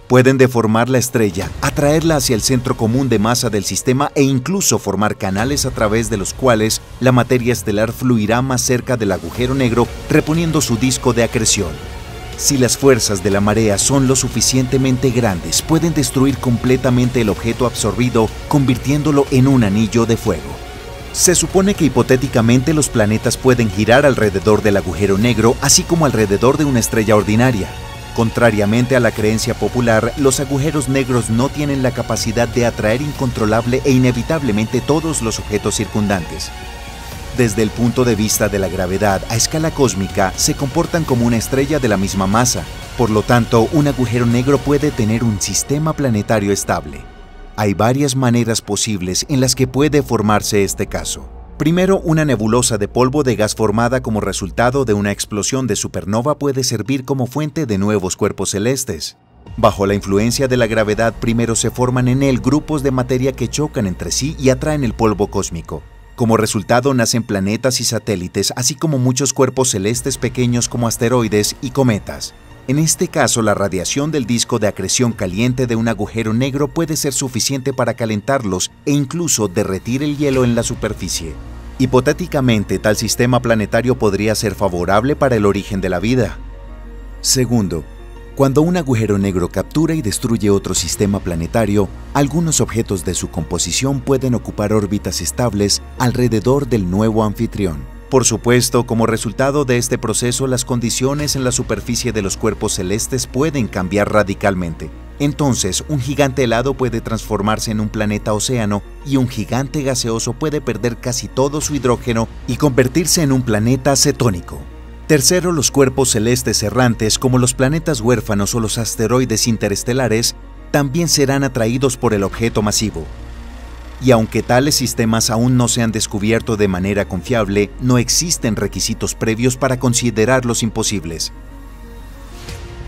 Pueden deformar la estrella, atraerla hacia el centro común de masa del sistema e incluso formar canales a través de los cuales la materia estelar fluirá más cerca del agujero negro, reponiendo su disco de acreción. Si las fuerzas de la marea son lo suficientemente grandes, pueden destruir completamente el objeto absorbido, convirtiéndolo en un anillo de fuego. Se supone que hipotéticamente los planetas pueden girar alrededor del agujero negro, así como alrededor de una estrella ordinaria. Contrariamente a la creencia popular, los agujeros negros no tienen la capacidad de atraer incontrolable e inevitablemente todos los objetos circundantes. Desde el punto de vista de la gravedad a escala cósmica, se comportan como una estrella de la misma masa. Por lo tanto, un agujero negro puede tener un sistema planetario estable. Hay varias maneras posibles en las que puede formarse este caso. Primero, una nebulosa de polvo de gas formada como resultado de una explosión de supernova puede servir como fuente de nuevos cuerpos celestes. Bajo la influencia de la gravedad, primero se forman en él grupos de materia que chocan entre sí y atraen el polvo cósmico. Como resultado nacen planetas y satélites, así como muchos cuerpos celestes pequeños como asteroides y cometas. En este caso, la radiación del disco de acreción caliente de un agujero negro puede ser suficiente para calentarlos e incluso derretir el hielo en la superficie. Hipotéticamente, tal sistema planetario podría ser favorable para el origen de la vida. Segundo, cuando un agujero negro captura y destruye otro sistema planetario, algunos objetos de su composición pueden ocupar órbitas estables alrededor del nuevo anfitrión. Por supuesto, como resultado de este proceso, las condiciones en la superficie de los cuerpos celestes pueden cambiar radicalmente. Entonces, un gigante helado puede transformarse en un planeta océano y un gigante gaseoso puede perder casi todo su hidrógeno y convertirse en un planeta cetónico. Tercero, los cuerpos celestes errantes, como los planetas huérfanos o los asteroides interestelares, también serán atraídos por el objeto masivo. Y aunque tales sistemas aún no se han descubierto de manera confiable, no existen requisitos previos para considerarlos imposibles.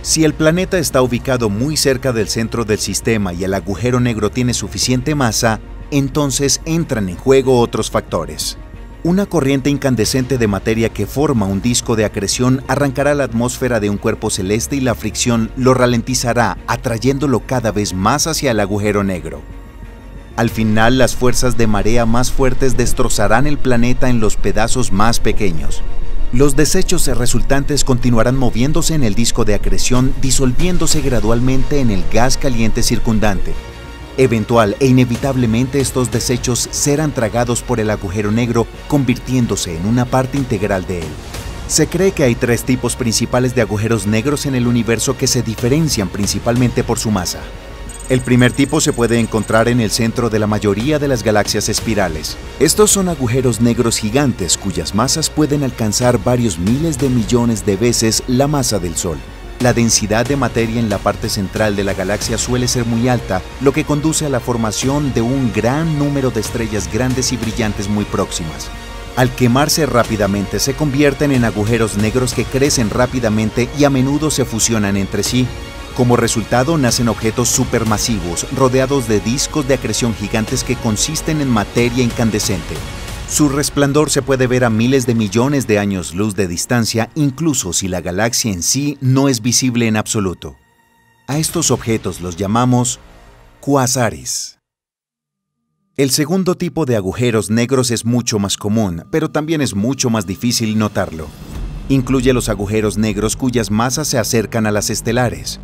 Si el planeta está ubicado muy cerca del centro del sistema y el agujero negro tiene suficiente masa, entonces entran en juego otros factores. Una corriente incandescente de materia que forma un disco de acreción arrancará la atmósfera de un cuerpo celeste y la fricción lo ralentizará, atrayéndolo cada vez más hacia el agujero negro. Al final, las fuerzas de marea más fuertes destrozarán el planeta en los pedazos más pequeños. Los desechos resultantes continuarán moviéndose en el disco de acreción, disolviéndose gradualmente en el gas caliente circundante. Eventual e inevitablemente estos desechos serán tragados por el agujero negro, convirtiéndose en una parte integral de él. Se cree que hay tres tipos principales de agujeros negros en el universo que se diferencian principalmente por su masa. El primer tipo se puede encontrar en el centro de la mayoría de las galaxias espirales. Estos son agujeros negros gigantes cuyas masas pueden alcanzar varios miles de millones de veces la masa del Sol. La densidad de materia en la parte central de la galaxia suele ser muy alta, lo que conduce a la formación de un gran número de estrellas grandes y brillantes muy próximas. Al quemarse rápidamente se convierten en agujeros negros que crecen rápidamente y a menudo se fusionan entre sí. Como resultado nacen objetos supermasivos rodeados de discos de acreción gigantes que consisten en materia incandescente. Su resplandor se puede ver a miles de millones de años luz de distancia, incluso si la galaxia en sí no es visible en absoluto. A estos objetos los llamamos cuásares. El segundo tipo de agujeros negros es mucho más común, pero también es mucho más difícil notarlo. Incluye los agujeros negros cuyas masas se acercan a las estelares.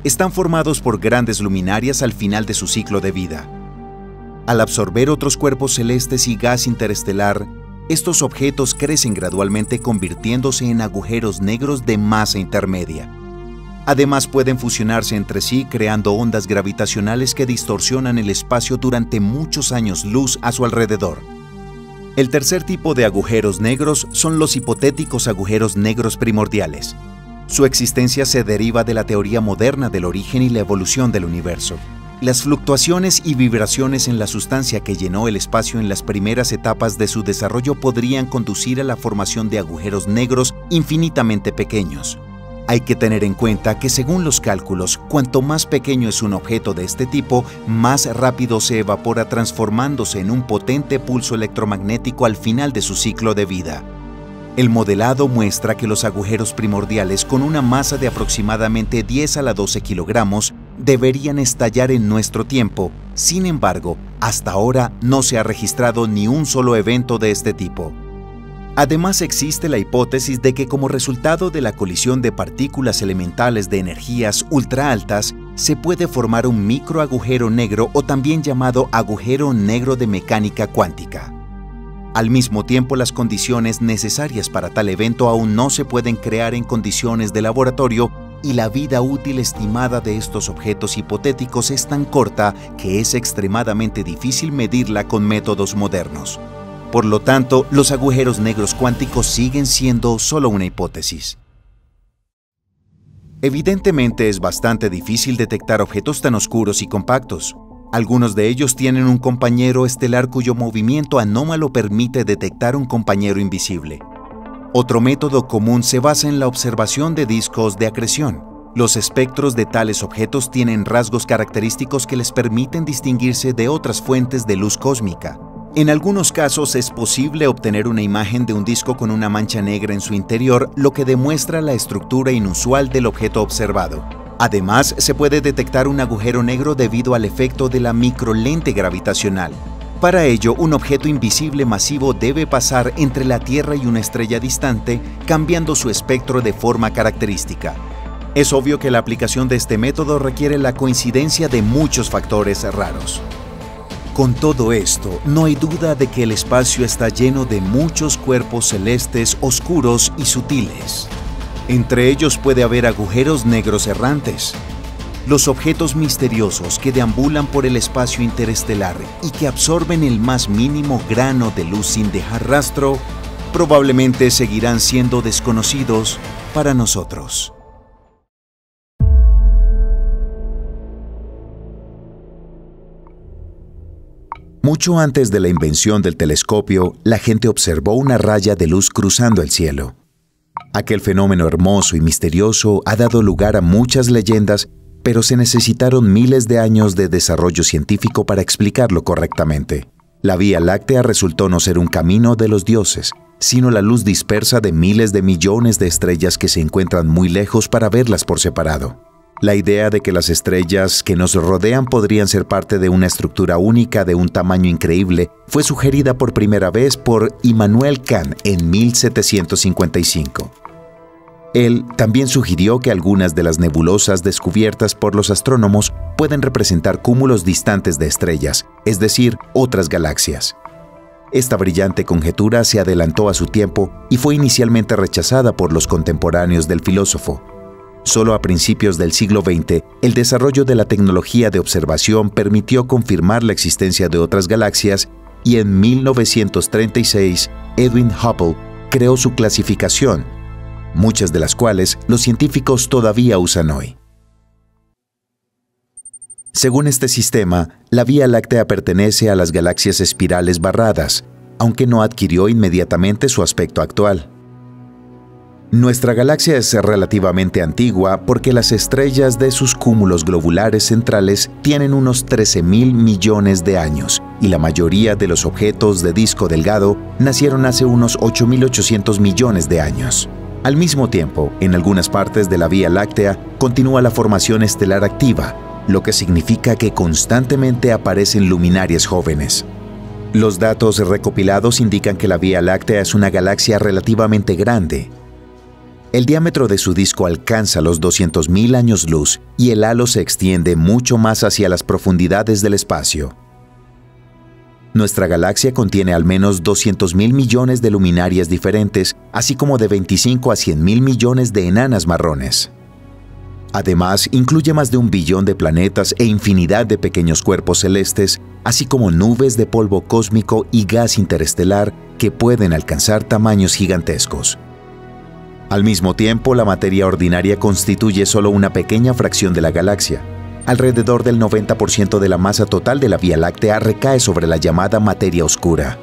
Están formados por grandes luminarias al final de su ciclo de vida. Al absorber otros cuerpos celestes y gas interestelar, estos objetos crecen gradualmente convirtiéndose en agujeros negros de masa intermedia. Además pueden fusionarse entre sí creando ondas gravitacionales que distorsionan el espacio durante muchos años luz a su alrededor. El tercer tipo de agujeros negros son los hipotéticos agujeros negros primordiales. Su existencia se deriva de la teoría moderna del origen y la evolución del universo. Las fluctuaciones y vibraciones en la sustancia que llenó el espacio en las primeras etapas de su desarrollo podrían conducir a la formación de agujeros negros infinitamente pequeños. Hay que tener en cuenta que según los cálculos, cuanto más pequeño es un objeto de este tipo, más rápido se evapora transformándose en un potente pulso electromagnético al final de su ciclo de vida. El modelado muestra que los agujeros primordiales con una masa de aproximadamente 10 a la 12 kilogramos deberían estallar en nuestro tiempo. Sin embargo, hasta ahora no se ha registrado ni un solo evento de este tipo. Además, existe la hipótesis de que como resultado de la colisión de partículas elementales de energías ultra altas, se puede formar un microagujero negro o también llamado agujero negro de mecánica cuántica. Al mismo tiempo, las condiciones necesarias para tal evento aún no se pueden crear en condiciones de laboratorio y la vida útil estimada de estos objetos hipotéticos es tan corta que es extremadamente difícil medirla con métodos modernos. Por lo tanto, los agujeros negros cuánticos siguen siendo solo una hipótesis. Evidentemente es bastante difícil detectar objetos tan oscuros y compactos. Algunos de ellos tienen un compañero estelar cuyo movimiento anómalo permite detectar un compañero invisible. Otro método común se basa en la observación de discos de acreción. Los espectros de tales objetos tienen rasgos característicos que les permiten distinguirse de otras fuentes de luz cósmica. En algunos casos es posible obtener una imagen de un disco con una mancha negra en su interior, lo que demuestra la estructura inusual del objeto observado. Además, se puede detectar un agujero negro debido al efecto de la microlente gravitacional. Para ello, un objeto invisible masivo debe pasar entre la Tierra y una estrella distante, cambiando su espectro de forma característica. Es obvio que la aplicación de este método requiere la coincidencia de muchos factores raros. Con todo esto, no hay duda de que el espacio está lleno de muchos cuerpos celestes oscuros y sutiles. Entre ellos puede haber agujeros negros errantes, los objetos misteriosos que deambulan por el espacio interestelar y que absorben el más mínimo grano de luz sin dejar rastro, probablemente seguirán siendo desconocidos para nosotros. Mucho antes de la invención del telescopio, la gente observó una raya de luz cruzando el cielo. Aquel fenómeno hermoso y misterioso ha dado lugar a muchas leyendas, pero se necesitaron miles de años de desarrollo científico para explicarlo correctamente. La Vía Láctea resultó no ser un camino de los dioses, sino la luz dispersa de miles de millones de estrellas que se encuentran muy lejos para verlas por separado. La idea de que las estrellas que nos rodean podrían ser parte de una estructura única de un tamaño increíble fue sugerida por primera vez por Immanuel Kant en 1755. Él también sugirió que algunas de las nebulosas descubiertas por los astrónomos pueden representar cúmulos distantes de estrellas, es decir, otras galaxias. Esta brillante conjetura se adelantó a su tiempo y fue inicialmente rechazada por los contemporáneos del filósofo. Solo a principios del siglo XX, el desarrollo de la tecnología de observación permitió confirmar la existencia de otras galaxias y en 1936, Edwin Hubble creó su clasificación, muchas de las cuales los científicos todavía usan hoy. Según este sistema, la Vía Láctea pertenece a las galaxias espirales barradas, aunque no adquirió inmediatamente su aspecto actual. Nuestra galaxia es relativamente antigua porque las estrellas de sus cúmulos globulares centrales tienen unos 13.000 millones de años y la mayoría de los objetos de disco delgado nacieron hace unos 8.800 millones de años. Al mismo tiempo, en algunas partes de la Vía Láctea continúa la formación estelar activa, lo que significa que constantemente aparecen luminarias jóvenes. Los datos recopilados indican que la Vía Láctea es una galaxia relativamente grande. El diámetro de su disco alcanza los 200.000 años luz y el halo se extiende mucho más hacia las profundidades del espacio. Nuestra galaxia contiene al menos 200.000 millones de luminarias diferentes, así como de 25 a 100.000 millones de enanas marrones. Además, incluye más de 1 billón de planetas e infinidad de pequeños cuerpos celestes, así como nubes de polvo cósmico y gas interestelar que pueden alcanzar tamaños gigantescos. Al mismo tiempo, la materia ordinaria constituye solo una pequeña fracción de la galaxia. Alrededor del 90% de la masa total de la Vía Láctea recae sobre la llamada materia oscura.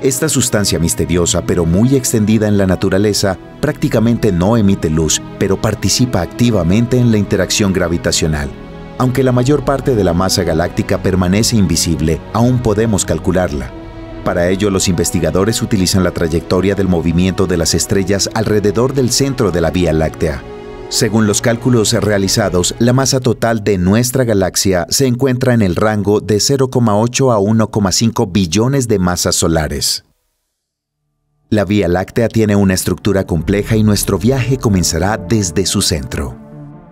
Esta sustancia misteriosa, pero muy extendida en la naturaleza, prácticamente no emite luz, pero participa activamente en la interacción gravitacional. Aunque la mayor parte de la masa galáctica permanece invisible, aún podemos calcularla. Para ello, los investigadores utilizan la trayectoria del movimiento de las estrellas alrededor del centro de la Vía Láctea. Según los cálculos realizados, la masa total de nuestra galaxia se encuentra en el rango de 0,8 a 1,5 billones de masas solares. La Vía Láctea tiene una estructura compleja y nuestro viaje comenzará desde su centro.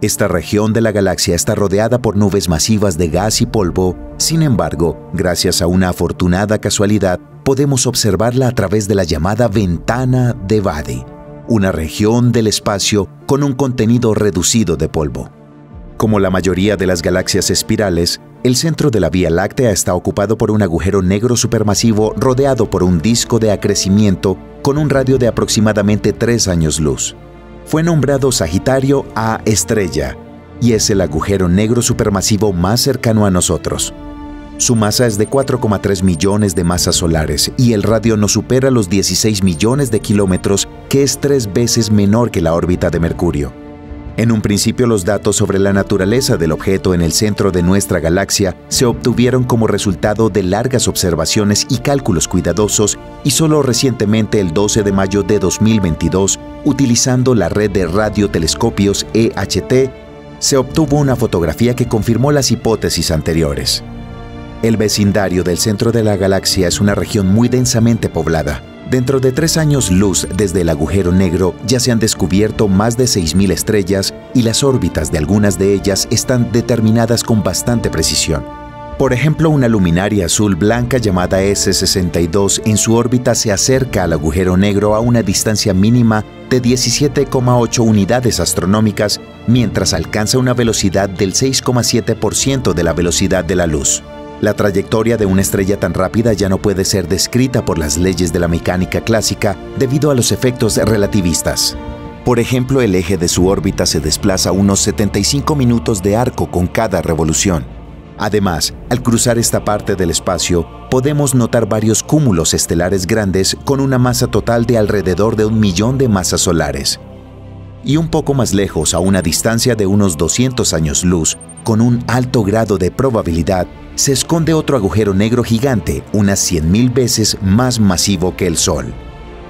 Esta región de la galaxia está rodeada por nubes masivas de gas y polvo. Sin embargo, gracias a una afortunada casualidad, podemos observarla a través de la llamada ventana de Bade, una región del espacio con un contenido reducido de polvo. Como la mayoría de las galaxias espirales, El centro de la Vía Láctea está ocupado por un agujero negro supermasivo rodeado por un disco de acrecimiento con un radio de aproximadamente 3 años luz. Fue nombrado Sagitario A estrella y es el agujero negro supermasivo más cercano a nosotros. Su masa es de 4,3 millones de masas solares y el radio no supera los 16 millones de kilómetros, que es 3 veces menor que la órbita de Mercurio. En un principio, los datos sobre la naturaleza del objeto en el centro de nuestra galaxia se obtuvieron como resultado de largas observaciones y cálculos cuidadosos, y solo recientemente, el 12 de mayo de 2022, utilizando la red de radiotelescopios EHT, se obtuvo una fotografía que confirmó las hipótesis anteriores. El vecindario del centro de la galaxia es una región muy densamente poblada. Dentro de 3 años luz desde el agujero negro ya se han descubierto más de 6.000 estrellas y las órbitas de algunas de ellas están determinadas con bastante precisión. Por ejemplo, una luminaria azul blanca llamada S62 en su órbita se acerca al agujero negro a una distancia mínima de 17,8 unidades astronómicas, mientras alcanza una velocidad del 6,7% de la velocidad de la luz. La trayectoria de una estrella tan rápida ya no puede ser descrita por las leyes de la mecánica clásica debido a los efectos relativistas. Por ejemplo, el eje de su órbita se desplaza unos 75 minutos de arco con cada revolución. Además, al cruzar esta parte del espacio, podemos notar varios cúmulos estelares grandes con una masa total de alrededor de 1 millón de masas solares. Y un poco más lejos, a una distancia de unos 200 años luz, con un alto grado de probabilidad, se esconde otro agujero negro gigante, unas 100.000 veces más masivo que el Sol.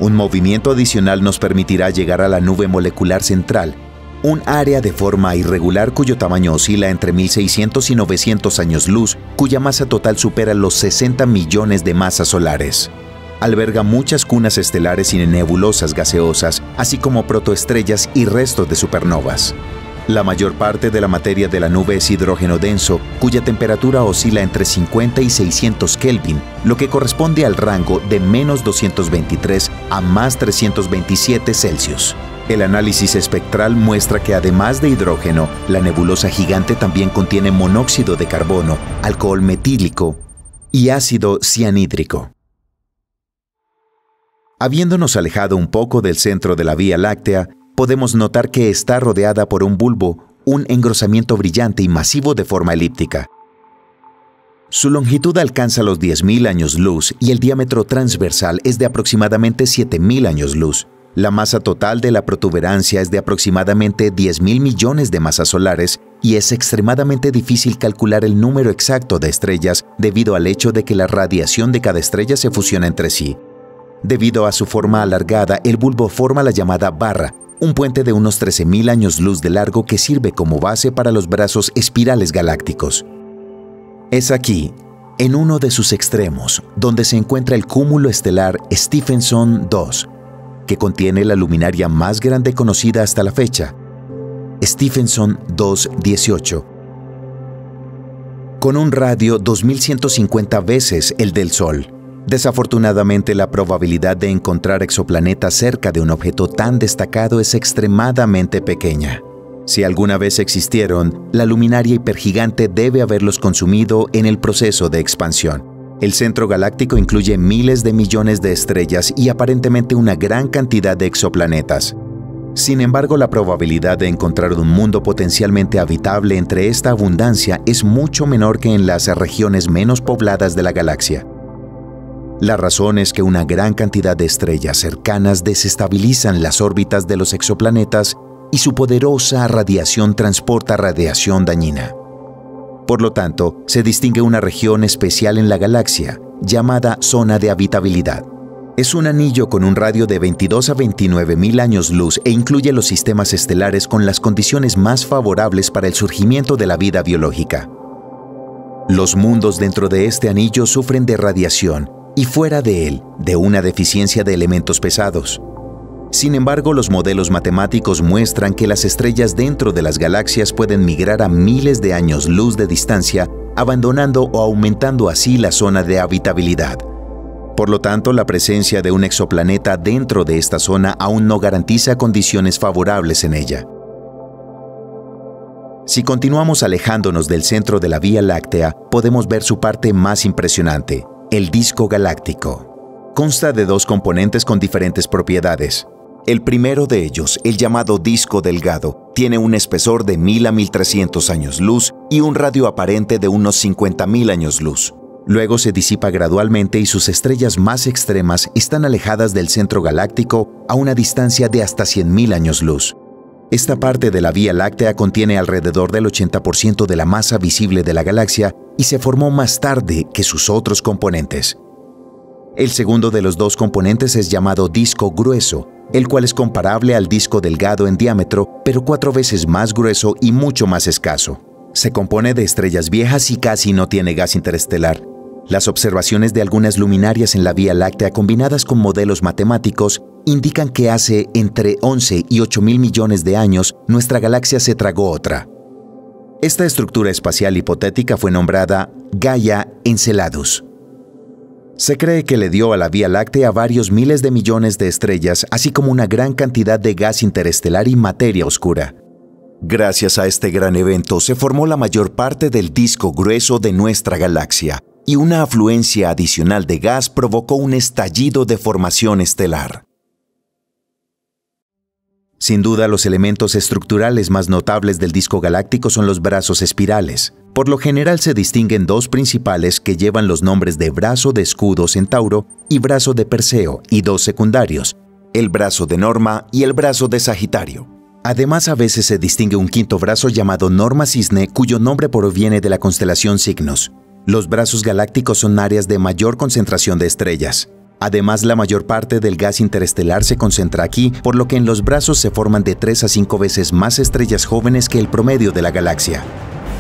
Un movimiento adicional nos permitirá llegar a la nube molecular central, un área de forma irregular cuyo tamaño oscila entre 1.600 y 900 años luz, cuya masa total supera los 60 millones de masas solares. Alberga muchas cunas estelares y nebulosas gaseosas, así como protoestrellas y restos de supernovas. La mayor parte de la materia de la nube es hidrógeno denso, cuya temperatura oscila entre 50 y 600 Kelvin, lo que corresponde al rango de menos 223 a más 327 Celsius. El análisis espectral muestra que además de hidrógeno, la nebulosa gigante también contiene monóxido de carbono, alcohol metílico y ácido cianhídrico. Habiéndonos alejado un poco del centro de la Vía Láctea, podemos notar que está rodeada por un bulbo, un engrosamiento brillante y masivo de forma elíptica. Su longitud alcanza los 10.000 años luz y el diámetro transversal es de aproximadamente 7.000 años luz. La masa total de la protuberancia es de aproximadamente 10.000 millones de masas solares y es extremadamente difícil calcular el número exacto de estrellas debido al hecho de que la radiación de cada estrella se fusiona entre sí. Debido a su forma alargada, el bulbo forma la llamada barra, un puente de unos 13.000 años luz de largo que sirve como base para los brazos espirales galácticos. Es aquí, en uno de sus extremos, donde se encuentra el cúmulo estelar Stephenson 2, que contiene la luminaria más grande conocida hasta la fecha, Stephenson 218, con un radio 2150 veces el del Sol. Desafortunadamente, la probabilidad de encontrar exoplanetas cerca de un objeto tan destacado es extremadamente pequeña. Si alguna vez existieron, la luminaria hipergigante debe haberlos consumido en el proceso de expansión. El centro galáctico incluye miles de millones de estrellas y aparentemente una gran cantidad de exoplanetas. Sin embargo, la probabilidad de encontrar un mundo potencialmente habitable entre esta abundancia es mucho menor que en las regiones menos pobladas de la galaxia. La razón es que una gran cantidad de estrellas cercanas desestabilizan las órbitas de los exoplanetas y su poderosa radiación transporta radiación dañina. Por lo tanto, se distingue una región especial en la galaxia, llamada zona de habitabilidad. Es un anillo con un radio de 22 a 29.000 años luz e incluye los sistemas estelares con las condiciones más favorables para el surgimiento de la vida biológica. Los mundos dentro de este anillo sufren de radiación y fuera de él, de una deficiencia de elementos pesados. Sin embargo, los modelos matemáticos muestran que las estrellas dentro de las galaxias pueden migrar a miles de años luz de distancia, abandonando o aumentando así la zona de habitabilidad. Por lo tanto, la presencia de un exoplaneta dentro de esta zona aún no garantiza condiciones favorables en ella. Si continuamos alejándonos del centro de la Vía Láctea, podemos ver su parte más impresionante, el disco galáctico. Consta de dos componentes con diferentes propiedades. El primero de ellos, el llamado disco delgado, tiene un espesor de 1000 a 1300 años luz y un radio aparente de unos 50.000 años luz. Luego se disipa gradualmente y sus estrellas más extremas están alejadas del centro galáctico a una distancia de hasta 100.000 años luz. Esta parte de la Vía Láctea contiene alrededor del 80% de la masa visible de la galaxia y se formó más tarde que sus otros componentes. El segundo de los dos componentes es llamado disco grueso, el cual es comparable al disco delgado en diámetro, pero 4 veces más grueso y mucho más escaso. Se compone de estrellas viejas y casi no tiene gas interestelar. Las observaciones de algunas luminarias en la Vía Láctea combinadas con modelos matemáticos indican que hace entre 11 y 8.000 millones de años nuestra galaxia se tragó otra. Esta estructura espacial hipotética fue nombrada Gaia Enceladus. Se cree que le dio a la Vía Láctea varios miles de millones de estrellas, así como una gran cantidad de gas interestelar y materia oscura. Gracias a este gran evento se formó la mayor parte del disco grueso de nuestra galaxia, y una afluencia adicional de gas provocó un estallido de formación estelar. Sin duda, los elementos estructurales más notables del disco galáctico son los brazos espirales. Por lo general se distinguen dos principales que llevan los nombres de brazo de escudo Centauro y brazo de Perseo, y dos secundarios, el brazo de Norma y el brazo de Sagitario. Además, a veces se distingue un quinto brazo llamado Norma Cisne, cuyo nombre proviene de la constelación Cygnus. Los brazos galácticos son áreas de mayor concentración de estrellas. Además, la mayor parte del gas interestelar se concentra aquí, por lo que en los brazos se forman de 3 a 5 veces más estrellas jóvenes que el promedio de la galaxia.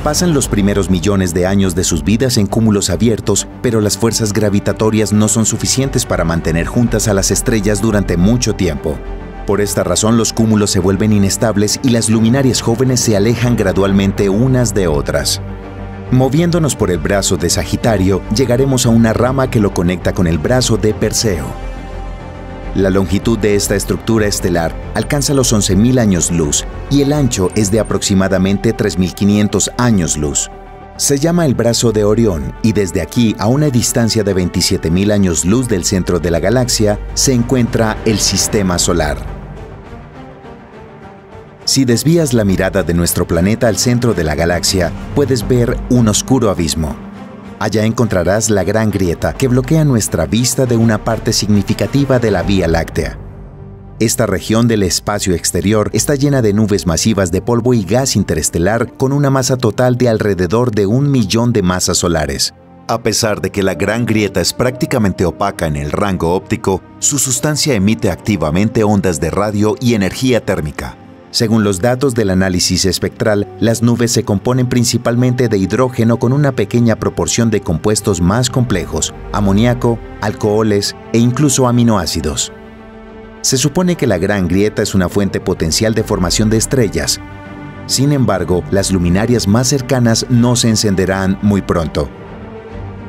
Pasan los primeros millones de años de sus vidas en cúmulos abiertos, pero las fuerzas gravitatorias no son suficientes para mantener juntas a las estrellas durante mucho tiempo. Por esta razón, los cúmulos se vuelven inestables y las luminarias jóvenes se alejan gradualmente unas de otras. Moviéndonos por el brazo de Sagitario, llegaremos a una rama que lo conecta con el brazo de Perseo. La longitud de esta estructura estelar alcanza los 11.000 años luz y el ancho es de aproximadamente 3.500 años luz. Se llama el brazo de Orión y desde aquí, a una distancia de 27.000 años luz del centro de la galaxia, se encuentra el Sistema Solar. Si desvías la mirada de nuestro planeta al centro de la galaxia, puedes ver un oscuro abismo. Allá encontrarás la Gran Grieta que bloquea nuestra vista de una parte significativa de la Vía Láctea. Esta región del espacio exterior está llena de nubes masivas de polvo y gas interestelar con una masa total de alrededor de 1 millón de masas solares. A pesar de que la Gran Grieta es prácticamente opaca en el rango óptico, su sustancia emite activamente ondas de radio y energía térmica. Según los datos del análisis espectral, las nubes se componen principalmente de hidrógeno con una pequeña proporción de compuestos más complejos, amoníaco, alcoholes e incluso aminoácidos. Se supone que la Gran Grieta es una fuente potencial de formación de estrellas. Sin embargo, las luminarias más cercanas no se encenderán muy pronto.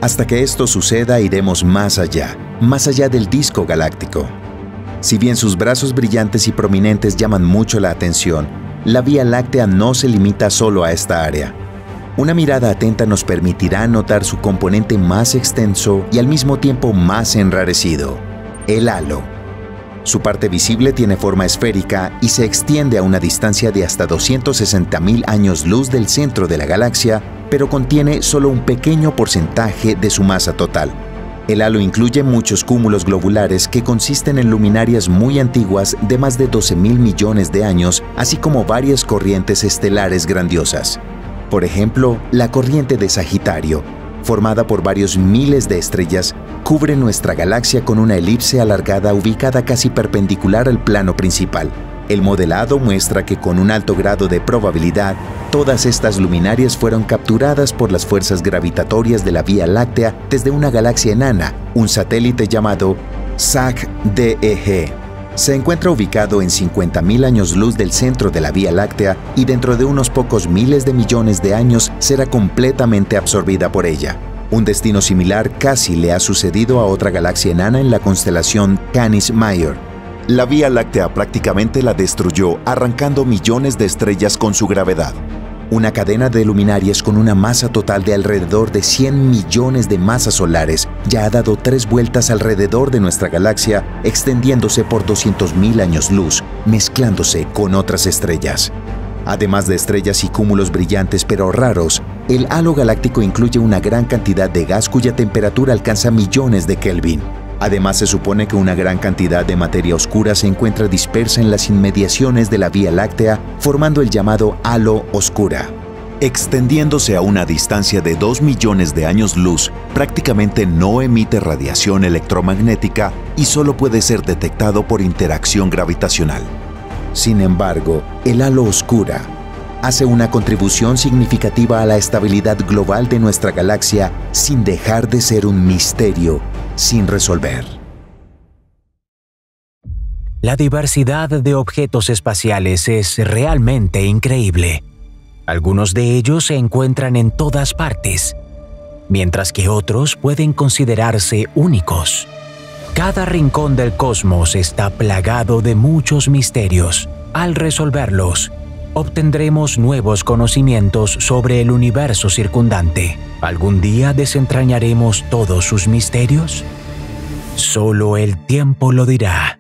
Hasta que esto suceda, iremos más allá del disco galáctico. Si bien sus brazos brillantes y prominentes llaman mucho la atención, la Vía Láctea no se limita solo a esta área. Una mirada atenta nos permitirá notar su componente más extenso y al mismo tiempo más enrarecido, el halo. Su parte visible tiene forma esférica y se extiende a una distancia de hasta 260.000 años luz del centro de la galaxia, pero contiene solo un pequeño porcentaje de su masa total. El halo incluye muchos cúmulos globulares que consisten en luminarias muy antiguas de más de 12.000 millones de años, así como varias corrientes estelares grandiosas. Por ejemplo, la corriente de Sagitario, formada por varios miles de estrellas, cubre nuestra galaxia con una elipse alargada ubicada casi perpendicular al plano principal. El modelado muestra que con un alto grado de probabilidad, todas estas luminarias fueron capturadas por las fuerzas gravitatorias de la Vía Láctea desde una galaxia enana, un satélite llamado SAC-DEG. Se encuentra ubicado en 50.000 años luz del centro de la Vía Láctea y dentro de unos pocos miles de millones de años será completamente absorbida por ella. Un destino similar casi le ha sucedido a otra galaxia enana en la constelación Canis Major. La Vía Láctea prácticamente la destruyó, arrancando millones de estrellas con su gravedad. una cadena de luminarias con una masa total de alrededor de 100 millones de masas solares ya ha dado 3 vueltas alrededor de nuestra galaxia, extendiéndose por 200.000 años luz, mezclándose con otras estrellas. Además de estrellas y cúmulos brillantes pero raros, el halo galáctico incluye una gran cantidad de gas cuya temperatura alcanza millones de Kelvin. Además, se supone que una gran cantidad de materia oscura se encuentra dispersa en las inmediaciones de la Vía Láctea, formando el llamado halo oscura. Extendiéndose a una distancia de 2 millones de años luz, prácticamente no emite radiación electromagnética y solo puede ser detectado por interacción gravitacional. Sin embargo, el halo oscura hace una contribución significativa a la estabilidad global de nuestra galaxia sin dejar de ser un misterio sin resolver. La diversidad de objetos espaciales es realmente increíble. Algunos de ellos se encuentran en todas partes, mientras que otros pueden considerarse únicos. Cada rincón del cosmos está plagado de muchos misterios. Al resolverlos, obtendremos nuevos conocimientos sobre el universo circundante. ¿Algún día desentrañaremos todos sus misterios? Solo el tiempo lo dirá.